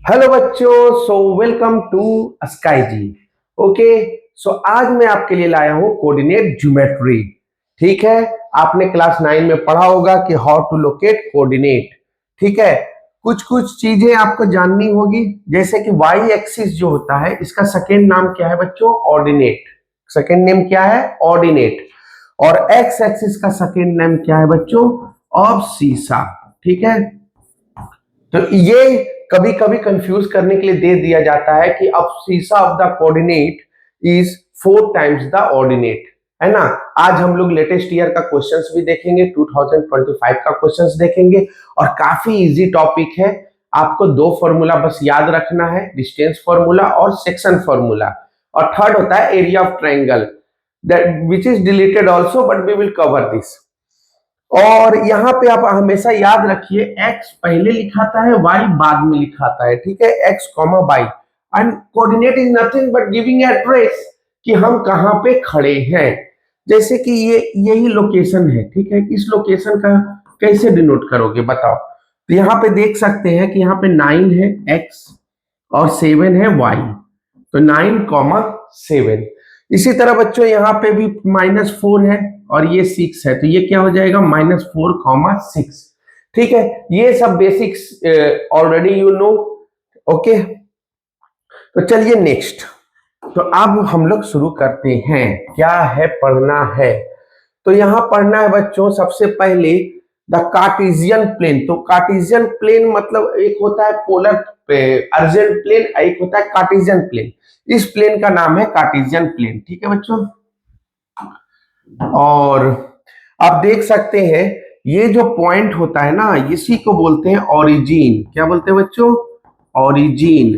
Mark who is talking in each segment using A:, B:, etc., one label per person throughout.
A: Hello बच्चों, so welcome to Sky G. Okay, so आज मैं आपके लिए लाया हूं कोऑर्डिनेट ज्योमेट्री। ठीक है, आपने क्लास 9 में पढ़ा होगा कि हाउ टू लोकेट कोऑर्डिनेट। ठीक है, कुछ कुछ चीजें आपको जाननी होगी, जैसे कि वाई एक्सिस जो होता है इसका सेकेंड नाम क्या है बच्चों? ऑर्डिनेट। सेकेंड नेम क्या है? ऑर्डिनेट। और एक्स एक्सिस का सेकेंड नेम क्या है बच्चों? ऑब्सीसा। ठीक है, तो ये कभी कभी कंफ्यूज करने के लिए दे दिया जाता है कि abscissa of the coordinate is 4 times the ordinate, है ना। आज हम लोग लेटेस्ट ईयर का क्वेश्चंस भी देखेंगे, 2025 का क्वेश्चंस देखेंगे और काफी इजी टॉपिक है। आपको दो फॉर्मूला बस याद रखना है, डिस्टेंस फॉर्मूला और सेक्शन फॉर्मूला। और थर्ड होता है area of triangle, that which is deleted also, but we will cover this. और यहाँ पे आप हमेशा याद रखिए, x पहले लिखाता है, y बाद में लिखाता है। ठीक है, x comma y and coordinate is nothing but giving address कि हम कहाँ पे खड़े हैं। जैसे कि ये यही लोकेशन है। ठीक है, इस लोकेशन का कैसे डिनोट करोगे बताओ? तो यहाँ पे देख सकते हैं कि यहाँ पे 9 है x और 7 है y, तो 9,7। इसी तरह बच्चों यहाँ पे भी -4 है और ये 6 है, तो ये क्या हो जाएगा? -4,6। ठीक है, ये सब basics already you know. Okay, तो चलिए नेक्स्ट। तो अब हम लोग शुरू करते हैं, क्या है पढ़ना है। तो यहां पढ़ना है बच्चों सबसे पहले द कार्टेशियन प्लेन। तो कार्टेशियन प्लेन मतलब एक होता है पोलर अर्जेंट प्लेन, एक होता है कार्टेशियन प्लेन। इस प्लेन का नाम है कार्टेशियन प्लेन। ठीक है बच्चों, और आप देख सकते हैं ये जो पॉइंट होता है ना, इसी को बोलते हैं ओरिजिन। क्या बोलते हैं बच्चों? ओरिजिन।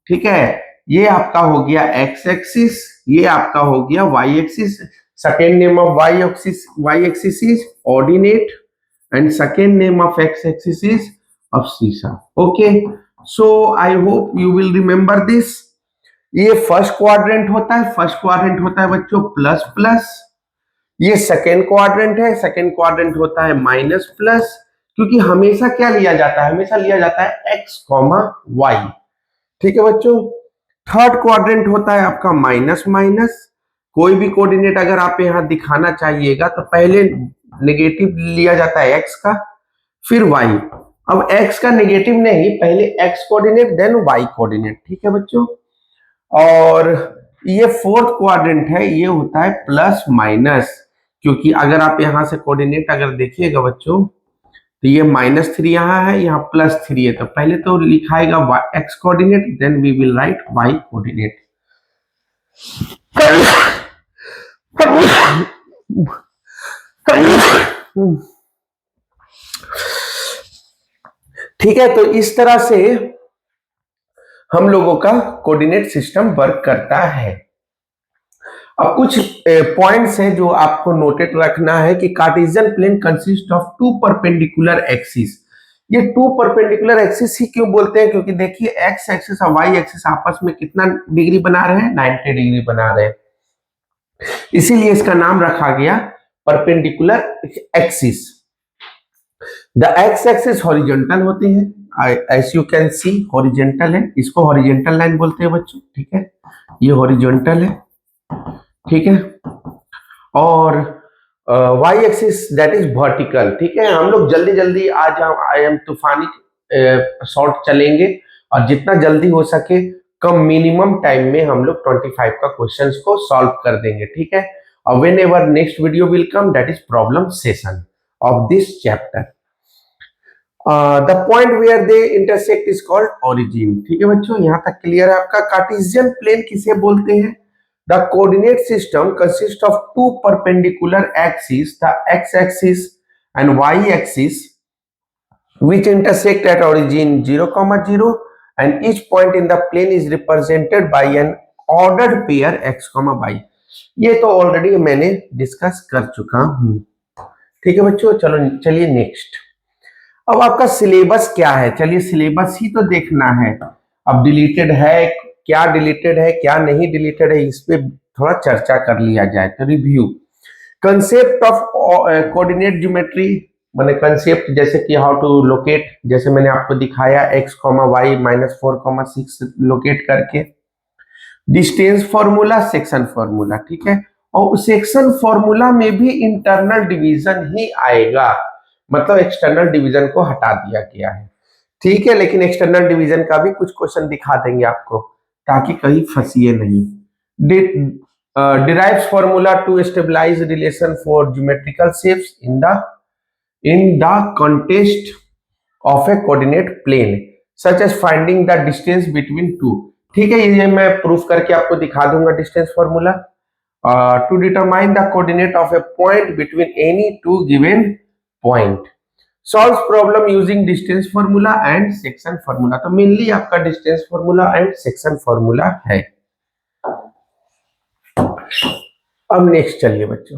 A: ठीक है, ये आपका हो गया एक्स एक्सिस, ये आपका हो गया Y axis. Second name of Y axis is ordinate and second name of X axis is abscissa. Okay, so I hope you will remember this. ये फर्स्ट क्वाड्रेंट होता है, फर्स्ट क्वाड्रेंट होता है बच्चों प्लस प्लस। ये second quadrant है, second quadrant होता है माइनस प्लस। क्योंकि हमेशा क्या लिया जाता है? हमेशा लिया जाता है एक्स कॉमा वाई। ठीक है बच्चों, थर्ड क्वाड्रेंट होता है आपका माइनस माइनस। कोई भी कोऑर्डिनेट अगर आप यहां दिखाना चाहिएगा तो पहले नेगेटिव लिया जाता है एक्स का, फिर वाई। अब एक्स का नेगेटिव नहीं, पहले x coordinate then y coordinate. ठीक है बच्चों, और ये फोर्थ क्वाड्रेंट है, ये होता है प्लस माइनस। क्योंकि अगर आप यहां से कोऑर्डिनेट अगर देखिएगा बच्चों, तो ये -3 यहाँ है, यहाँ +3 है, तो पहले तो लिखाएगा X coordinate, then we will write Y coordinate. ठीक है, तो इस तरह से हम लोगों का कोऑर्डिनेट सिस्टम वर्क करता है। अब कुछ पॉइंट्स हैं जो आपको नोटेड रखना है कि Cartesian plane consist of 2 perpendicular axis. ये 2 परपेंडिकुलर एक्सिस ही क्यों बोलते हैं? क्योंकि देखिए एक्स एक्सिस और वाई एक्सिस आपस में कितना डिग्री बना रहे हैं? 90 डिग्री बना रहे हैं, इसीलिए इसका नाम रखा गया perpendicular axis. The x axis horizontal होते हैं, S U can see horizontal है, इसको हॉरिजॉन्टल लाइन बोलते हैं बच्चों। ठीक है, ये हॉरिजॉन्टल है। ठीक है, और y axis that is vertical. ठीक है, हम लोग जल्दी जल्दी आज आई एम तूफानी शॉर्ट चलेंगे और जितना जल्दी हो सके कम मिनिमम टाइम में हम लोग 25 का क्वेश्चंस को सॉल्व कर देंगे। ठीक है, और whenever next video will come that is problem session of this chapter. The point where they intersect is called origin. ठीक है बच्चों, यहां तक क्लियर है आपका? कार्टेशियन प्लेन किसे बोलते हैं? The coordinate system consists of 2 perpendicular axes, the x-axis and y-axis, which intersect at origin 0, 0, and each point in the plane is represented by an ordered pair x, y. ये तो already मैंने discuss कर चुका हूं। ठीक है बच्चों, चलो चलिए नेक्स्ट। अब आपका सिलेबस क्या है? चलिए सिलेबस ही तो देखना है। अब डिलीटेड है क्या, डिलीटेड है क्या नहीं डिलीटेड है, इस पे थोड़ा चर्चा कर लिया जाए। तो review concept of coordinate geometry, मैंने कंसेप्ट जैसे कि हाउ टू लोकेट, जैसे मैंने आपको दिखाया x, y -4, 6 लोकेट करके, डिस्टेंस फॉर्मूला, सेक्शन फॉर्मूला, ठीक है। और सेक्शन फॉर्मूला में भी इंटरनल डिवीजन ही आएगा, मतलब एक्सटर्नल डिवीजन को हटा दिया गया है, ठीक है। लेकिन एक्सटर्नल डिवीजन का भी कुछ क्वेश्चन दिखा देंगे आपको, ताकि कहीं फंसिए नहीं। derives formula to stabilize relation for geometrical shapes in the context of a coordinate plane such as finding the distance between two, ठीक है। ये मैं प्रूफ करके आपको दिखा दूंगा distance formula. To determine the coordinate of a point between any two given point, solve problem using distance formula and section formula. तो mainly आपका distance formula and section formula है। अब नेक्स्ट चलिए बच्चों,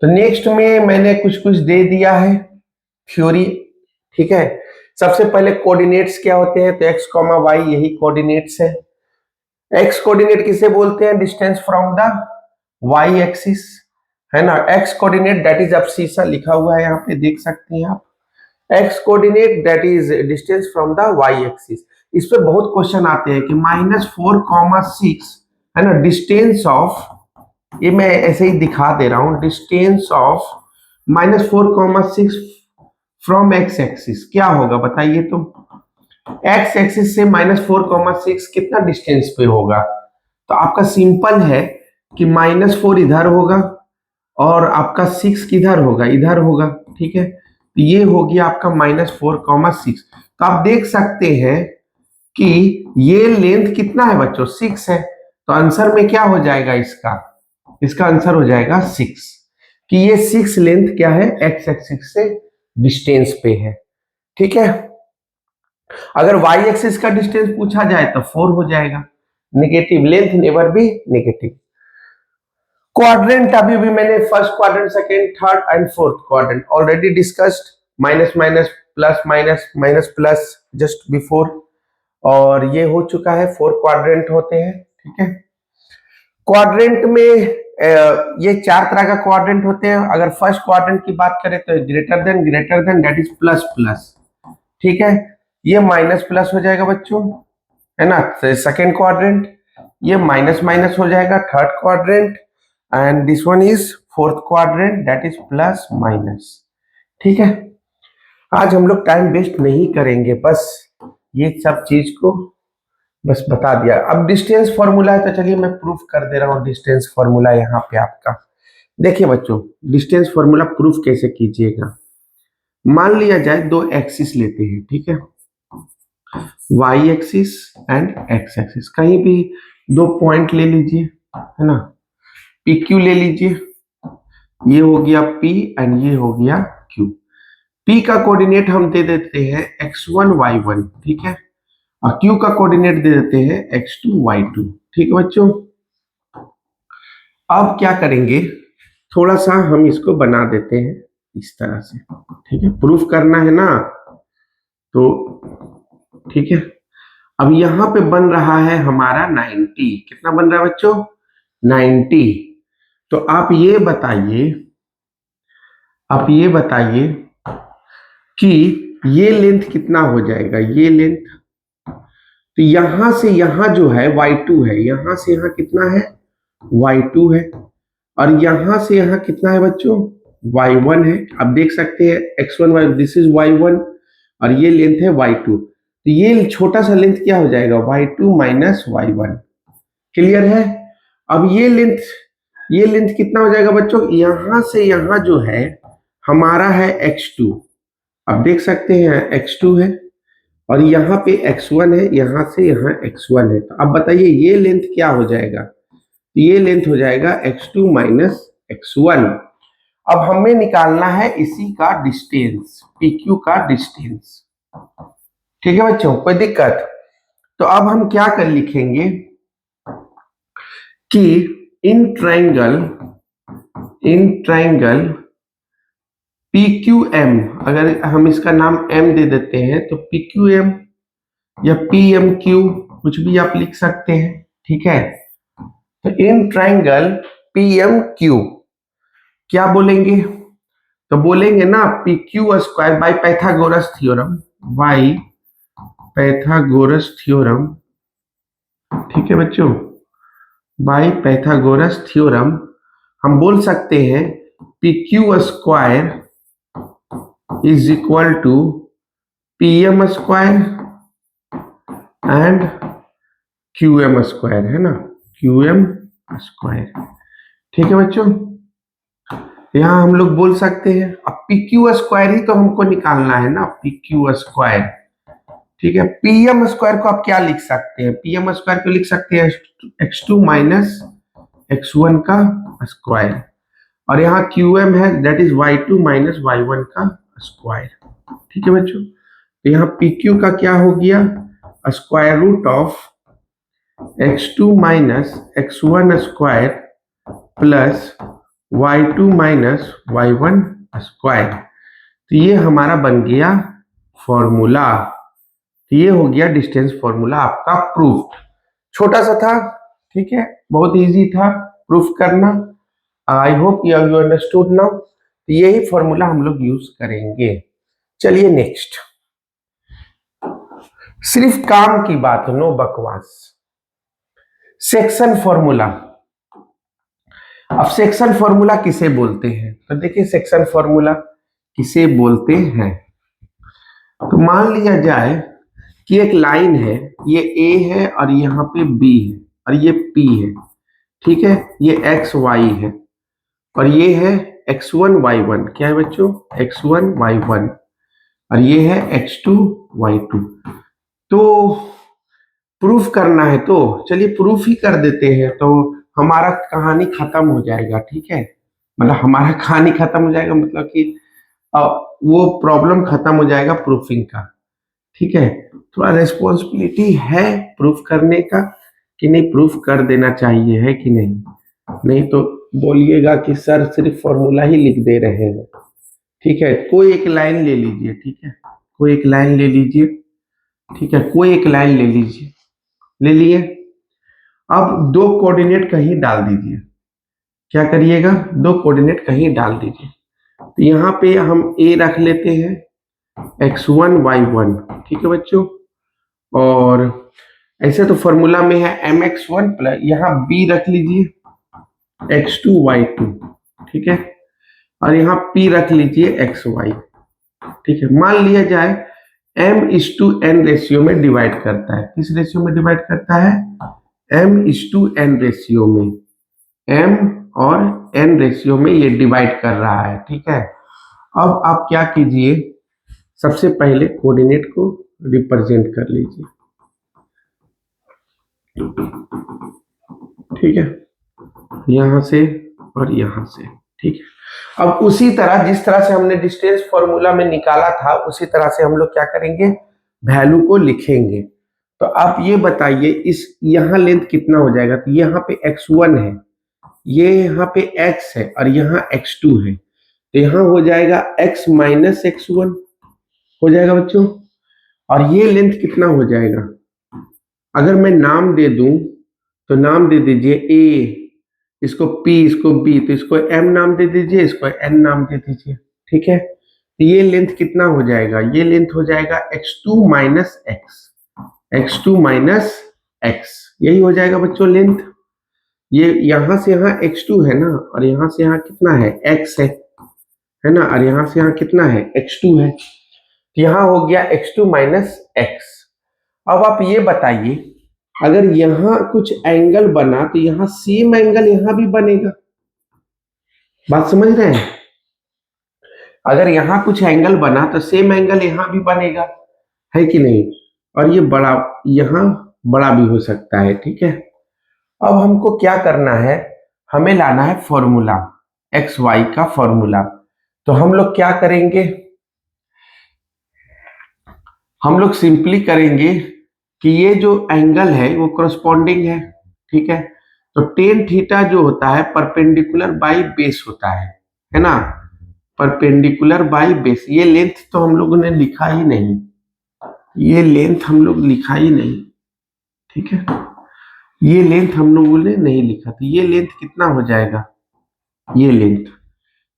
A: तो नेक्स्ट में मैंने कुछ कुछ दे दिया है थ्योरी, ठीक है। सबसे पहले कोऑर्डिनेट्स क्या होते हैं, तो x, y यही कोऑर्डिनेट्स है। x कोऑर्डिनेट किसे बोलते हैं, distance from the y axis, है ना। x कोऑर्डिनेट दैट इज अब्सिसा लिखा हुआ है यहाँ पे, देख सकते हैं आप। x coordinate that is distance from the y axis. इस पे बहुत क्वेश्चन आते हैं कि -4, 6 है ना, डिस्टेंस ऑफ, ये मैं ऐसे ही दिखा दे रहा हूं, distance of -4, 6 from x axis क्या होगा बताइए। तो x एक्सिस से -4, 6 कितना डिस्टेंस पे होगा, तो आपका सिंपल है कि -4 इधर होगा और आपका 6 किधर होगा, इधर होगा, ठीक है। तो ये हो गया आपका -4, 6। तो आप देख सकते हैं कि ये लेंथ कितना है बच्चों, 6 है। तो आंसर में क्या हो जाएगा, इसका आंसर हो जाएगा 6, कि ये 6 लेंथ क्या है, x एक्सिस से डिस्टेंस पे है, ठीक है। अगर y एक्सिस का डिस्टेंस पूछा जाए तो 4 हो जाएगा। Negative length never be negative. Quadrant अभी भी मैंने first quadrant, second, third and fourth quadrant already discussed, minus minus plus minus minus plus just before, और ये हो चुका है। 4 क्वाड्रेंट होते हैं, ठीक है। क्वाड्रेंट में ये 4 तरह का क्वाड्रेंट होते हैं। अगर फर्स्ट क्वाड्रेंट की बात करें तो greater than that is plus plus, ठीक है। ये माइनस प्लस हो जाएगा बच्चों, है ना, सेकंड क्वाड्रेंट। ये माइनस माइनस हो जाएगा third quadrant, and this one is fourth quadrant that is plus minus, ठीक है। आज हम लोग टाइम वेस्ट नहीं करेंगे, बस ये सब चीज को बस बता दिया। अब डिस्टेंस फॉर्मूला है, तो चलिए मैं प्रूफ कर दे रहा हूँ डिस्टेंस फॉर्मूला यहाँ पे आपका। देखिए बच्चों, डिस्टेंस फॉर्मूला प्रूफ कैसे कीजिएगा। मान लिया जाए 2 एक्सिस लेते हैं, ठीक है, y axis and x axis. कहीं भी 2 पॉइंट ले लीजिए, है ना, PQ ले लीजिए। ये हो गया P एंड ये हो गया Q। P का कोऑर्डिनेट हम दे देते हैं x1 y1, ठीक है, और Q का कोऑर्डिनेट दे देते हैं x2 y2, ठीक है बच्चों। अब क्या करेंगे, थोड़ा सा हम इसको बना देते हैं इस तरह से, ठीक है, प्रूफ करना है ना, तो ठीक है। अब यहां पे बन रहा है हमारा 90, कितना बन रहा है बच्चों, 90। तो आप ये बताइए कि ये लेंथ कितना हो जाएगा, ये लेंथ, तो यहां से यहां जो है y2 है, यहां से यहां कितना है, y2 है, और यहां से यहां कितना है बच्चों, y1 है। आप देख सकते हैं x1 y, this is y1 और ये लेंथ है y2। तो ये छोटा सा लेंथ क्या हो जाएगा, y2 माइनस y1, क्लियर है। अब ये लेंथ कितना हो जाएगा बच्चों, यहां से यहां जो है हमारा है x2, आप देख सकते हैं x2 है, और यहाँ पे x1 है, यहां से यहाँ x1 है। तो अब बताइए ये लेंथ क्या हो जाएगा, ये लेंथ हो जाएगा x2 माइनस x1। अब हमें निकालना है इसी का डिस्टेंस, PQ का डिस्टेंस, ठीक है बच्चों, कोई दिक्कत। तो अब हम क्या कर लिखेंगे कि इन ट्राइंगल PQM, अगर हम इसका नाम M दे देते हैं तो PQM या PMQ कुछ भी आप लिख सकते हैं, ठीक है। तो इन ट्राइंगल PMQ क्या बोलेंगे, तो बोलेंगे ना P Q square by Pythagoras theorem, by Pythagoras theorem, ठीक है बच्चों, बाई पैथागोरस थ्योरम हम बोल सकते हैं P Q square is equal to P M square and Q M square, है ना, क्यू एम स्क्वायर, ठीक है बच्चों। यहां हम लोग बोल सकते हैं, अब पी क्यू स्क्वायर ही तो हमको निकालना है ना, पी क्यू स्क्वायर, ठीक है। पी एम स्क्वायर को आप क्या लिख सकते हैं, पी एम स्क्वायर को लिख सकते हैं x two minus x one का स्क्वायर, और यहाँ क्यू एम है that is y two minus y one का स्क्वायर, ठीक है बच्चों। तो यहाँ पी क्यू का क्या हो गया, square root of x two minus x one square plus y two minus y one square. तो ये हमारा बन गया फॉर्मूला, तो ये हो गया डिस्टेंस फॉर्मूला आपका प्रूफ। छोटा सा था, ठीक है, बहुत इजी था प्रूफ करना। आई होप यू अंडरस्टूड नाउ। तो यही फॉर्मूला हम लोग यूज करेंगे। चलिए नेक्स्ट, सिर्फ काम की बात, नो बकवास। Section formula. अब सेक्शन फॉर्मूला किसे बोलते हैं, तो देखिए सेक्शन फॉर्मूला किसे बोलते हैं। तो मान लिया जाए कि एक लाइन है, ये ए है और यहाँ पे बी है और ये पी है, ठीक है, ये एक्स वाई है और ये है एक्स वन वाई वन, क्या है बच्चों, एक्स वन वाई वन, और ये है एक्स टू वाई टू। तो प्रूफ करना है, तो चलिए प्रूफ ही कर देते हैं, तो हमारा कहानी खत्म हो जाएगा, ठीक है, मतलब हमारा कहानी खत्म हो जाएगा, मतलब कि वो प्रॉब्लम खत्म हो जाएगा प्रूफिंग का, ठीक है। थोड़ा रेस्पॉन्सिबिलिटी है प्रूफ करने का कि नहीं, प्रूफ कर देना चाहिए, है कि नहीं, नहीं तो बोलिएगा कि सर सिर्फ फॉर्मूला ही लिख दे रहे हैं, ठीक है। कोई एक लाइन ले लीजिए, ठीक है, कोई एक लाइन ले लीजिए, ठीक है, कोई एक लाइन ले लीजिए, ले लिए। अब दो कोऑर्डिनेट कहीं डाल दीजिए, क्या करिएगा, दो कोऑर्डिनेट कहीं डाल दीजिए। तो यहाँ पे हम ए रख लेते हैं x1 y1, ठीक है बच्चों, और ऐसे तो फॉर्मूला में है mx1 प्लस, यहाँ b रख लीजिए x2 y2, ठीक है, और यहाँ p रख लीजिए xy, ठीक है। मान लिया जाए m:n रेशियो में डिवाइड करता है, किस रेशियो में डिवाइड करता है, m:n रेशियो में, m और n रेशियो में ये डिवाइड कर रहा है, ठीक है। अब आप क्या कीजिए, सबसे पहले कोऑर्डिनेट को रिप्रेजेंट कर लीजिए, ठीक है, यहां से और यहां से, ठीक है। अब उसी तरह जिस तरह से हमने डिस्टेंस फॉर्मूला में निकाला था, उसी तरह से हम लोग क्या करेंगे, वैल्यू को लिखेंगे। तो आप ये बताइए इस यहाँ लेंथ कितना हो जाएगा, तो यहाँ पे x1 है, ये यहाँ पे x है और यहाँ x2 है, तो यहाँ हो जाएगा x माइनस x1 हो जाएगा बच्चों, और ये लेंथ कितना हो जाएगा, अगर मैं नाम दे दूं तो नाम दे दीजिए a, इसको p, इसको b, तो इसको m नाम दे दीजिए, इसको n नाम दे दीजिए, ठीक है। तो ये लेंथ कितना हो जाएगा, ये लेंथ हो जाएगा x2 minus x, x2 minus x, यही हो जाएगा बच्चों लेंथ। ये यहां से यहाँ x2 है ना, और यहाँ से यहाँ कितना है, x है ना, और यहाँ से यहाँ कितना है, x2 है, तो यहाँ हो गया x2 माइनस x। अब आप ये बताइए अगर यहाँ कुछ एंगल बना तो यहाँ सेम एंगल यहाँ भी बनेगा, बात समझ रहे हैं, अगर यहाँ कुछ एंगल बना तो सेम एंगल यहाँ भी बनेगा, है कि नहीं, और ये बड़ा यहाँ बड़ा भी हो सकता है, ठीक है। अब हमको क्या करना है, हमें लाना है फॉर्मूला एक्स वाई का फॉर्मूला। तो हम लोग क्या करेंगे, हम लोग सिंपली करेंगे कि ये जो एंगल है वो करस्पॉन्डिंग है, ठीक है। तो टेन थीटा जो होता है परपेंडिकुलर बाई बेस होता है ना, परपेंडिकुलर बाई बेस। ये लेंथ तो हम लोगों ने लिखा ही नहीं, ये लेंथ हम लोग लिखा ही नहीं, ठीक है, ये लेंथ हम लोगों ने नहीं लिखा, तो ये लेंथ कितना हो जाएगा, ये लेंथ,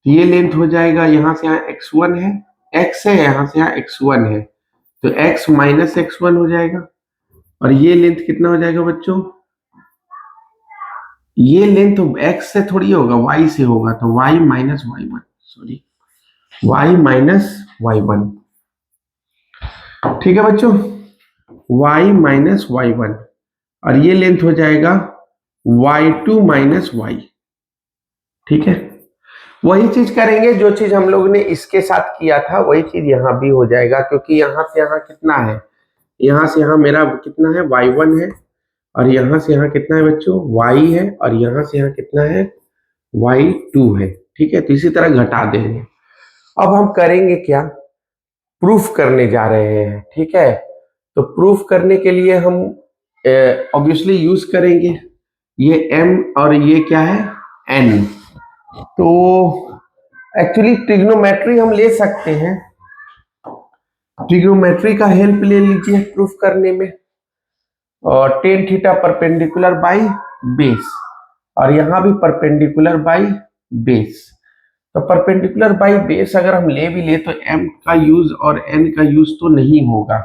A: ये लेंथ हो जाएगा, यहां से यहाँ x1 है, x है, यहां से यहाँ x1 है, तो x माइनस x1 हो जाएगा। और ये लेंथ कितना हो जाएगा बच्चों, ये लेंथ x से थोड़ी होगा, y से होगा, तो y minus y1, sorry y minus y1। ठीक है बच्चों, y माइनस y1, और ये लेंथ हो जाएगा y2 माइनस y। ठीक है, वही चीज करेंगे जो चीज हम लोग ने इसके साथ किया था, वही चीज यहाँ भी हो जाएगा, क्योंकि यहाँ से यहाँ कितना है, यहाँ से यहाँ मेरा कितना है y1 है, और यहाँ से यहाँ कितना है बच्चों y है, और यहाँ से यहाँ कितना है y2 है। ठीक है, तो इसी तरह घटा देंगे। अब हम करेंगे क्या, प्रूफ करने जा रहे हैं। ठीक है, तो प्रूफ करने के लिए हम ऑब्वियसली यूज करेंगे ये m और ये क्या है n। तो एक्चुअली ट्रिग्नोमेट्री हम ले सकते हैं, ट्रिग्नोमेट्री का हेल्प ले लीजिए प्रूफ करने में। और tan theta perpendicular by base, और यहाँ भी परपेंडिकुलर बाई बेस। तो परपेंडिकुलर बाई बेस अगर हम ले भी ले तो m का यूज और n का यूज तो नहीं होगा,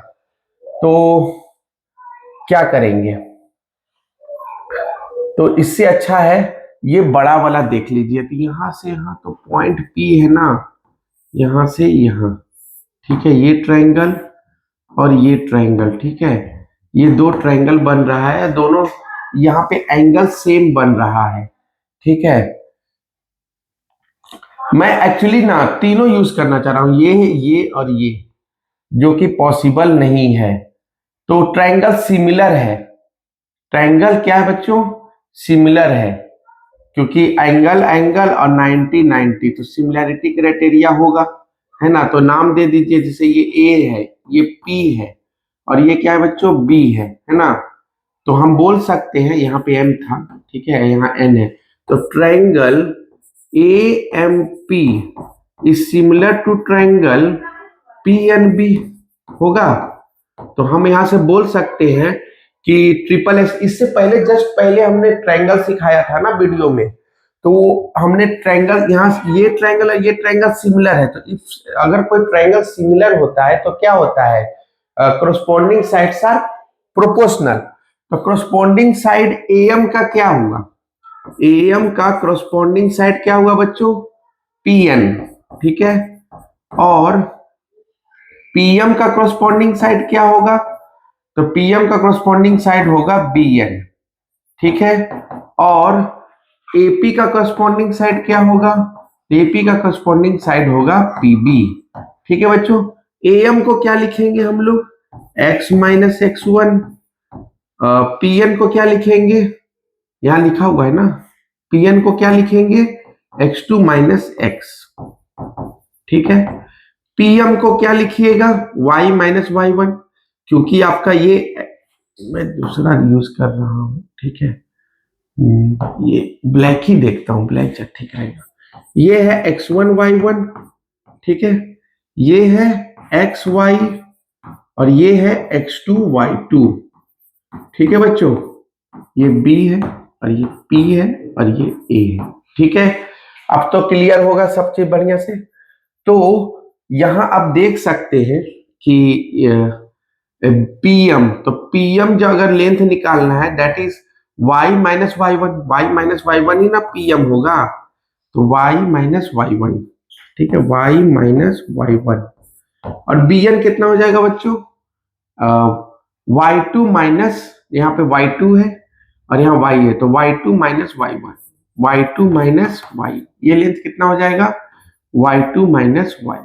A: तो क्या करेंगे, तो इससे अच्छा है ये बड़ा वाला देख लीजिए। तो यहां से यहां तो पॉइंट P है ना, यहां से यहां, ठीक है, ये ट्रायंगल और ये ट्रायंगल, ठीक है, ये दो ट्रायंगल बन रहा है, दोनों यहाँ पे एंगल सेम बन रहा है। ठीक है, मैं एक्चुअली ना तीनों यूज करना चाह रहा हूं, ये और ये, जो कि पॉसिबल नहीं है। तो ट्रायंगल सिमिलर है, ट्रायंगल क्या है बच्चों, सिमिलर है, क्योंकि एंगल एंगल और 90 90, तो सिमिलैरिटी क्राइटेरिया होगा, है ना। तो नाम दे दीजिए, जैसे ये ए है, ये पी है, और ये क्या है बच्चों बी है ना। तो हम बोल सकते हैं, यहाँ पे एम था, ठीक है, यहाँ एन है, तो triangle A M P is similar to triangle P N B होगा। तो हम यहां से बोल सकते हैं कि ट्रिपल एस, इससे पहले जस्ट पहले हमने ट्रायंगल सिखाया था ना वीडियो में, तो हमने ट्रायंगल, यहाँ ये ट्रायंगल और ये ट्रायंगल सिमिलर है। तो अगर कोई ट्रायंगल सिमिलर होता है तो क्या होता है, corresponding sides are proportional। तो corresponding साइड AM का क्या हुआ, AM का corresponding साइड क्या हुआ बच्चों, PN। ठीक है, और PM का corresponding साइड क्या होगा, तो PM का corresponding साइड होगा BN। ठीक है, और AP का corresponding साइड क्या होगा, AP का corresponding साइड होगा PB। ठीक है बच्चों, AM को क्या लिखेंगे हम लोग, x माइनस x1, पीएन को क्या लिखेंगे, यहां लिखा हुआ है ना, पीएन को क्या लिखेंगे, x2 माइनस x। ठीक है, पीएम को क्या लिखिएगा, y माइनस y1, क्योंकि आपका ये, मैं दूसरा यूज कर रहा हूं, ठीक है, ये ब्लैक ही देखता हूं, ब्लैक ठीक रहेगा। ये है x1 y1, ठीक है, ये है xy, और ये है x2 y2। ठीक है बच्चों, ये B है और ये P है और ये A है। ठीक है, अब तो क्लियर होगा सब चीज बढ़िया से। तो यहां आप देख सकते हैं कि PM, तो PM जो अगर लेंथ निकालना है, that is y minus y1, y minus y1 ही ना PM होगा, तो y माइनस y1। ठीक है, y माइनस y1, और BN कितना हो जाएगा बच्चों, y2 माइनस, यहाँ पे y2 है और यहाँ y है, तो y2 minus y1, y2 minus y, ये लेंथ कितना हो जाएगा, y2 माइनस y।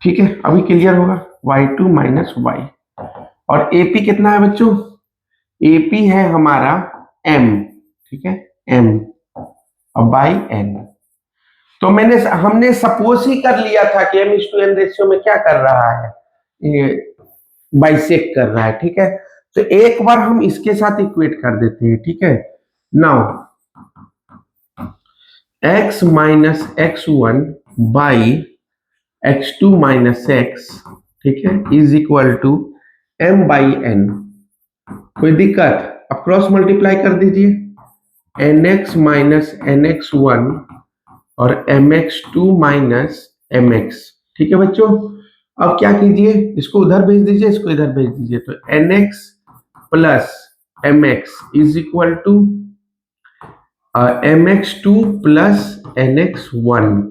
A: ठीक है, अभी क्लियर होगा, y2 माइनस y। और AP कितना है बच्चों, AP है हमारा m, ठीक है, m, और बाई n। तो हमने सपोज ही कर लिया था कि m:n रेशियो में क्या कर रहा है, ये बाइसेक्ट कर रहा है। ठीक है, तो एक बार हम इसके साथ इक्वेट कर देते हैं। ठीक है, now x minus x1 by x2 minus x, ठीक है, is equal to m by n। कोई दिक्कत, अब क्रॉस मल्टीप्लाई कर दीजिए, nx माइनस nx1 और mx2 माइनस mx। ठीक है बच्चों, अब क्या कीजिए, इसको उधर भेज दीजिए, इसको इधर भेज दीजिए, तो nx plus mx is equal to mx2 plus nx1।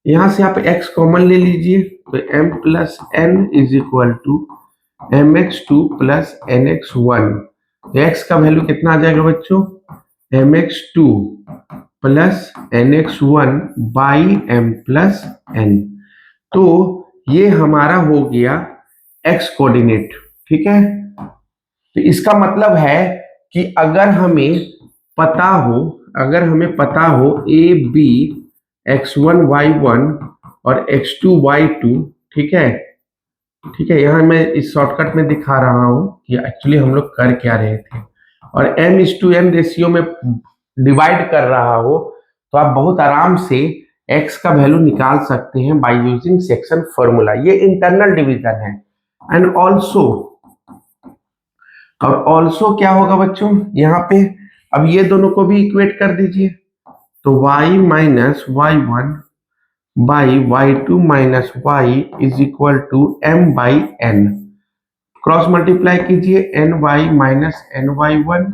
A: यहां से आप x कॉमन ले लीजिए, तो m plus n is equal to mx2 plus nx1। x का वैल्यू कितना आ जाएगा बच्चों, mx2 plus nx1 by m plus n। तो ये हमारा हो गया x कोऑर्डिनेट। ठीक है, तो इसका मतलब है कि अगर हमें पता हो a b x1 y1 और x2 y2, ठीक है, यहाँ मैं इस शॉर्टकट में दिखा रहा हूं कि एक्चुअली हम लोग कर क्या रहे थे, और m:n रेशियो में डिवाइड कर रहा हो, तो आप बहुत आराम से x का वैल्यू निकाल सकते हैं बाय यूजिंग सेक्शन फॉर्मूला। ये इंटरनल डिवीजन है। एंड ऑल्सो क्या होगा बच्चों, यहाँ पे अब ये दोनों को भी इक्वेट कर दीजिए, तो y minus y1 by y2 minus y is equal to m by n। Cross multiply कीजिए, ny माइनस ny1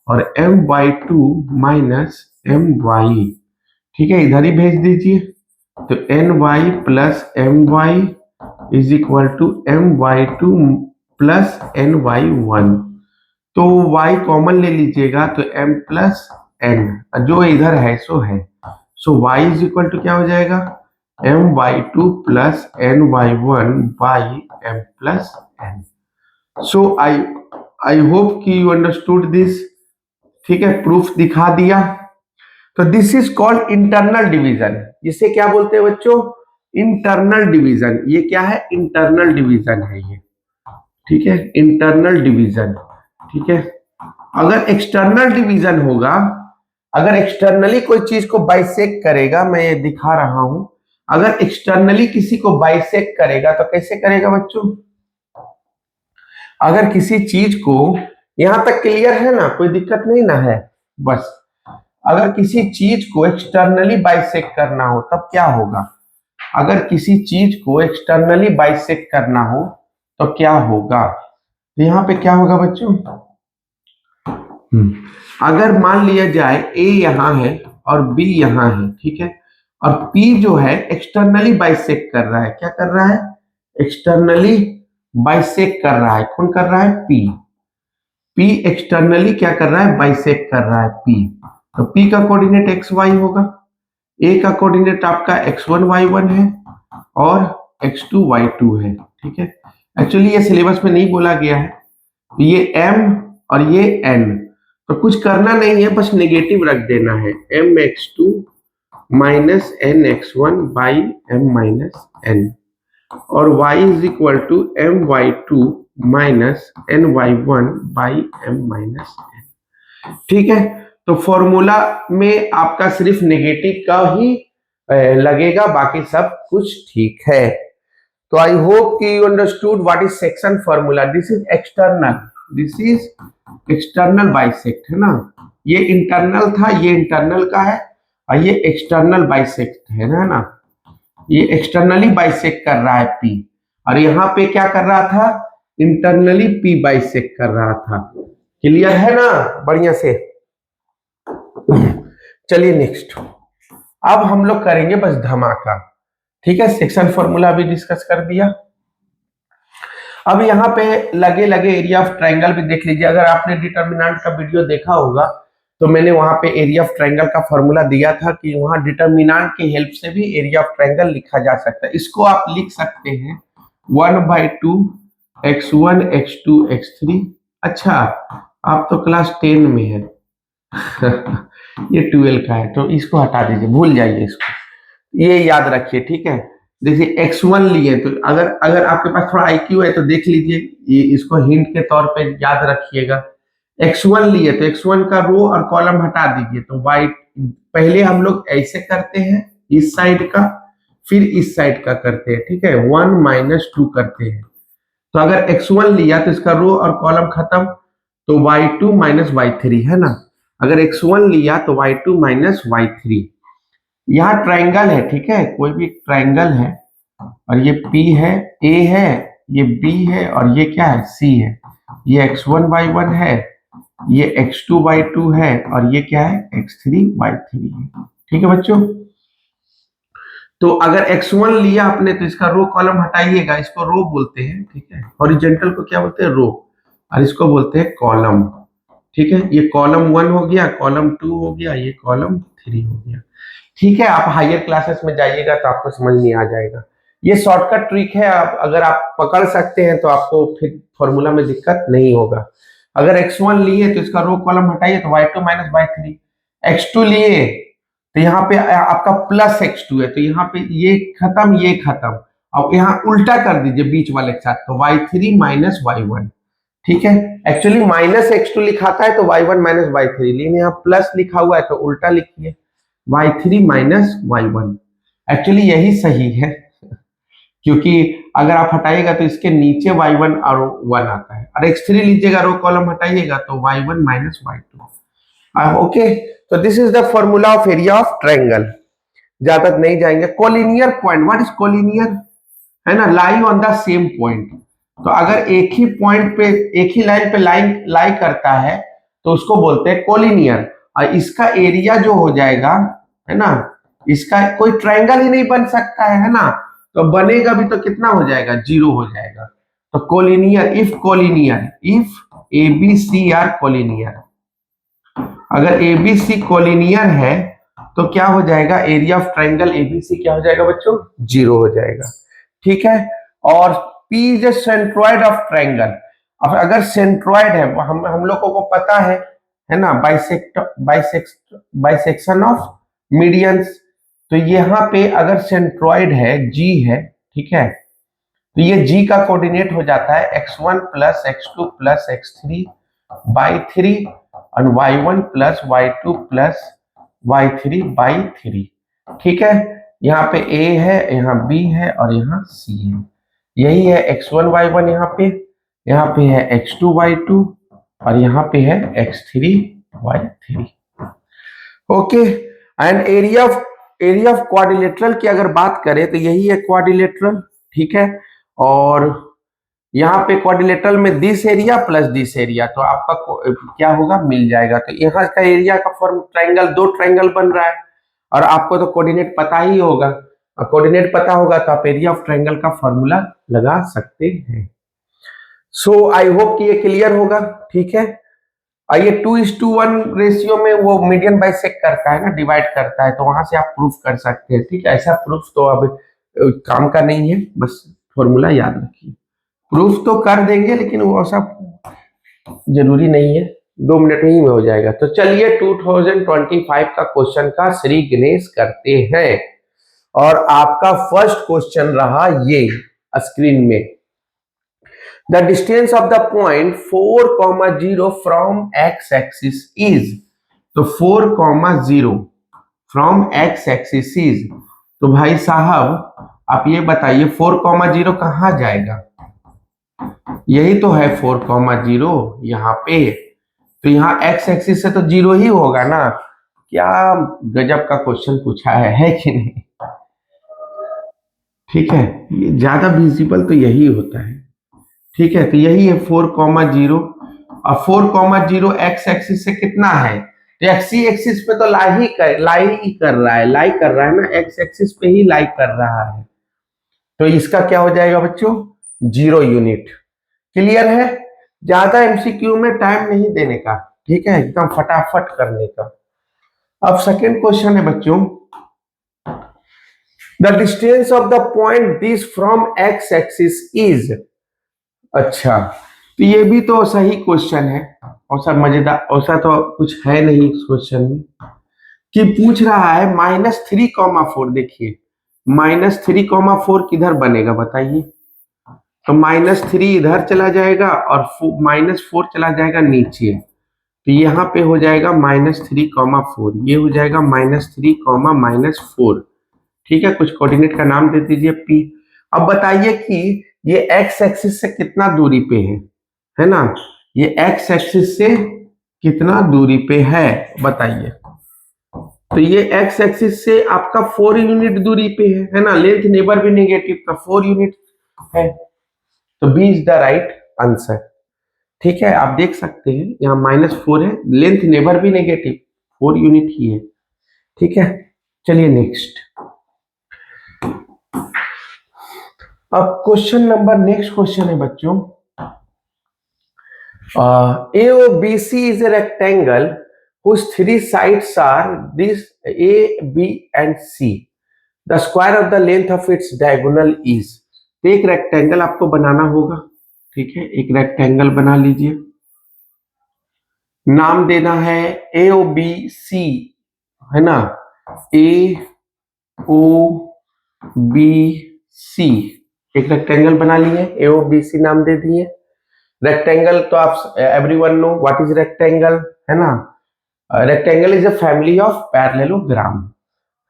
A: और my2 माइनस my। ठीक है, इधर ही भेज दीजिए, तो ny plus my is equal to my2 plus ny1। तो y कॉमन ले लीजिएगा, तो m प्लस n, जो इधर है सो है, सो y इज इक्वल टू क्या हो जाएगा, my2 plus ny1 by m plus n। So I hope कि यू अंडरस्टूड दिस। ठीक है, प्रूफ दिखा दिया। तो this is called internal division. इसे क्या बोलते हैं बच्चों, इंटरनल डिवीजन। ये क्या है, इंटरनल डिवीजन है ये। ठीक है, इंटरनल डिवीजन। ठीक है, अगर एक्सटर्नल डिवीजन होगा, अगर एक्सटर्नली कोई चीज को बाइसेक्ट करेगा, मैं ये दिखा रहा हूं, अगर एक्सटर्नली किसी को बाइसेक्ट करेगा तो कैसे करेगा बच्चों, अगर किसी चीज को, यहां तक क्लियर है ना, कोई दिक्कत नहीं ना है, बस अगर किसी चीज को एक्सटर्नली बाइसेक्ट करना हो तब क्या होगा, अगर किसी चीज को एक्सटर्नली बाइसेक्ट करना हो तो क्या होगा, तो यहां पे क्या होगा बच्चों, अगर मान लिया जाए A यहां है और B यहां है, ठीक है, और P जो है एक्सटर्नली बाइसेक्ट कर रहा है, क्या कर रहा है, एक्सटर्नली बाइसेक्ट कर रहा है, कौन कर रहा है, P एक्सटर्नली क्या कर रहा है, बाइसेक्ट कर रहा है P। तो P का कोऑर्डिनेट एक्स वाई होगा, A का कोऑर्डिनेट आपका x1 y1 है और x2 y2 है। ठीक है, एक्चुअली ये सिलेबस में नहीं बोला गया है, ये m और ये n, तो कुछ करना नहीं है, बस नेगेटिव रख देना है, mx2 minus nx1 by m minus n, और y is equal to my2 minus ny1 by m minus n। ठीक है, तो फॉर्मूला में आपका सिर्फ नेगेटिव का ही लगेगा, बाकी सब कुछ ठीक है। तो आई होप कि you understood what is section formula. This is external, this is external bisect है ना, ये इंटरनल था, ये इंटरनल का है, और ये एक्सटर्नल बाइसेक्ट है ना, ये एक्सटर्नली बाइसेक्ट कर रहा है P, और यहाँ पे क्या कर रहा था, इंटरनली P बाइसेक्ट कर रहा था। क्लियर है ना, बढ़िया से। चलिए नेक्स्ट, अब हम लोग करेंगे बस धमाका। ठीक है, सेक्शन फॉर्मूला भी डिस्कस कर दिया। अब यहाँ पे लगे एरिया ऑफ ट्रायंगल भी देख लीजिए। अगर आपने डिटर्मिनेंट का वीडियो देखा होगा तो मैंने वहां पे एरिया ऑफ ट्रायंगल का फॉर्मूला दिया था कि वहां डिटर्मिनेंट की हेल्प से भी एरिया ऑफ ट्रायंगल लिखा जा सकता है। इसको आप लिख सकते हैं 1/2 x1 x2 x3। अच्छा, आप तो क्लास 10 में है ये 12 का है, तो इसको हटा दीजिए, भूल जाइए इसको, ये याद रखिए। ठीक है, जैसे x1 लिए, तो अगर आपके पास थोड़ा IQ है तो देख लीजिए, ये इसको हिंट के तौर पे याद रखिएगा। x1 लिए तो x1 का रो और कॉलम हटा दीजिए, तो y पहले हम लोग ऐसे करते हैं, इस साइड का, फिर इस साइड का करते हैं। ठीक है, 1 - 2 करते हैं। तो अगर x1 लिया तो इसका रो और कॉलम खत्म, तो y2 - y3 है ना। अगर x1 लिया तो y2 - y3, यहाँ ट्रायंगल है, ठीक है, कोई भी ट्रायंगल है और ये P है, A है, ये B है और ये क्या है, C है। ये x1/1 है, ये x2/2 है और ये क्या है, x3/3 है। ठीक है बच्चों, तो अगर x1 लिया आपने तो इसका रो कॉलम हटाइएगा, इसको रो बोलते हैं, ठीक है। हॉरिजॉन्टल को क्या बोलते हैं, रो, और इसको बोलते हैं कॉलम। ठीक है, ये कॉलम 1 हो गया, कॉलम 2 हो गया, ये कॉलम 3 हो गया। ठीक है, आप हायर क्लासेस में जाइएगा तो आपको समझ में आ जाएगा। ये शॉर्टकट ट्रिक है, आप अगर आप पकड़ सकते हैं तो आपको फिर फॉर्मूला में दिक्कत नहीं होगा। अगर x1 लिए तो इसका रो कॉलम हटाइए तो y2 - y3, x2 लिए तो यहाँ पे आपका प्लस x2 है, तो यहाँ पे ये खत्म, ये खत्म, अब यहाँ उल्टा कर दीजिए बीच वाले के साथ, तो y3 - y1। ठीक है, एक्चुअली -x2 लिखाता है तो y1 - y3, लेकिन यहाँ प्लस लिखा हुआ है तो उल्टा लिखिए, y3 - y1। एक्चुअली यही सही है, क्योंकि अगर आप हटाइएगा तो इसके नीचे y1 और 1 आता है, और x3 लीजिएगा, रो कॉलम हटाइएगा तो y1 - y2। ओके, तो this is the formula of area of triangle. ज्यादा नहीं जाएंगे। Collinear point, what is collinear, है ना, lie on the same point. तो अगर एक ही पॉइंट पे, एक ही लाइन पे लाई करता है तो उसको बोलते हैं कोलिनियर। और इसका एरिया जो हो जाएगा, है ना, इसका कोई ट्रायंगल ही नहीं बन सकता है ना, तो बनेगा भी तो कितना हो जाएगा, 0 हो जाएगा। तो collinear, if collinear, if ABC are collinear, अगर ABC कोलिनियर है तो क्या हो जाएगा, एरिया ऑफ ट्रायंगल ABC क्या हो जाएगा बच्चों, 0 हो जाएगा। ठीक है, और P is a centroid of triangle. अब अगर सेंट्रोइड है, हम लोगों को पता है ना, बाइसेक्शन ऑफ मीडियंस, तो यहाँ पे अगर सेंट्रोइड है, G है, ठीक है, तो ये G का कोऑर्डिनेट हो जाता है x1 + x2 + x3/3 और y1 + y2 + y3/3। ठीक है, यहाँ पे A है, यहाँ B है और यहाँ C है। यही है x1 y1, यहाँ पे है x2 y2 और यहाँ पे है x3 y3। Okay, and area of quadrilateral की अगर बात करें तो यही है क्वाड्रिलेटरल। ठीक है, और यहाँ पे क्वाड्रिलेटरल में this area plus this area, तो आपका क्या होगा, मिल जाएगा। तो यहाँ का एरिया का फॉर्म ट्रायंगल, 2 ट्रायंगल बन रहा है, और आपको तो कोऑर्डिनेट पता ही होगा, और कोऑर्डिनेट पता होगा तो आप एरिया ऑफ ट्रायंगल का फॉर्मूला लगा सकते हैं। सो आई होप कि ये क्लियर होगा। ठीक है, ये 2:1 रेशियो में वो मीडियन बाइसेक्ट करता है ना, डिवाइड करता है, तो वहां से आप प्रूफ कर सकते हैं। ठीक है, ऐसा प्रूफ तो अब काम का नहीं है, बस फॉर्मूला याद रखिए। प्रूफ तो कर देंगे लेकिन वो सब जरूरी नहीं है, 2 मिनट में ही हो जाएगा। तो चलिए 2025 का क्वेश्चन का श्री गणेश करते हैं, और आपका फर्स्ट क्वेश्चन रहा ये स्क्रीन में, the distance of the point 4,0 from x axis is. तो 4,0 फ्रॉम x एक्सिस इज, तो भाई साहब आप ये बताइए 4,0 कहाँ जाएगा, यही तो है 4,0 यहाँ पे, तो यहाँ x एक्सिस से तो 0 ही होगा ना। क्या गजब का क्वेश्चन पूछा है कि नहीं। ठीक है, ये ज्यादा विजिबल तो यही होता है। ठीक है, तो यही है 4,0, और 4,0 x एक्सिस से कितना है, तो x एक्सिस पे तो लाई कर रहा है ना, x एक्सिस पे ही लाई कर रहा है, तो इसका क्या हो जाएगा बच्चों, 0 यूनिट। क्लियर है, ज्यादा एमसीक्यू में टाइम नहीं देने का, ठीक है, एकदम फटाफट करने का। अब सेकेंड क्वेश्चन है बच्चों, the distance of the point this from x axis is. अच्छा, तो ये भी तो सही क्वेश्चन है, और सब मजेदार, ऐसा तो कुछ है नहीं इस क्वेश्चन में, कि पूछ रहा है -3,4। देखिए -3,4 किधर बनेगा बताइए, तो -3 इधर चला जाएगा और -4 चला जाएगा नीचे, तो यहाँ पे हो जाएगा -3,4, ये हो जाएगा -3, -4। ठीक है, कुछ कोऑर्डिनेट का नाम दे दीजिए P। अब बताइए कि ये x एक्सिस से कितना दूरी पे है ना, ये x एक्सिस से कितना दूरी पे है बताइए। तो ये एक्स एक्सिस से आपका 4 यूनिट दूरी पे है ना, लेंथ नेबर भी नेगेटिव का 4 यूनिट है, तो B is the right answer. ठीक है, आप देख सकते हैं यहाँ -4 है, लेंथ नेबर भी नेगेटिव 4 यूनिट ही है। ठीक है, चलिए नेक्स्ट। अब नेक्स्ट क्वेश्चन है बच्चों, AOBC is a rectangle whose 3 sides are this A, B and C. The square of the length of its diagonal is. तो एक रेक्टेंगल आपको बनाना होगा। ठीक है, एक रेक्टेंगल बना लीजिए, नाम देना है AOBC, है ना, AOBC। एक रेक्टेंगल बना लिए, AOBC नाम दे दिए। रेक्टेंगल तो आप everyone know what is rectangle, है ना। Rectangle is a family of parallelogram,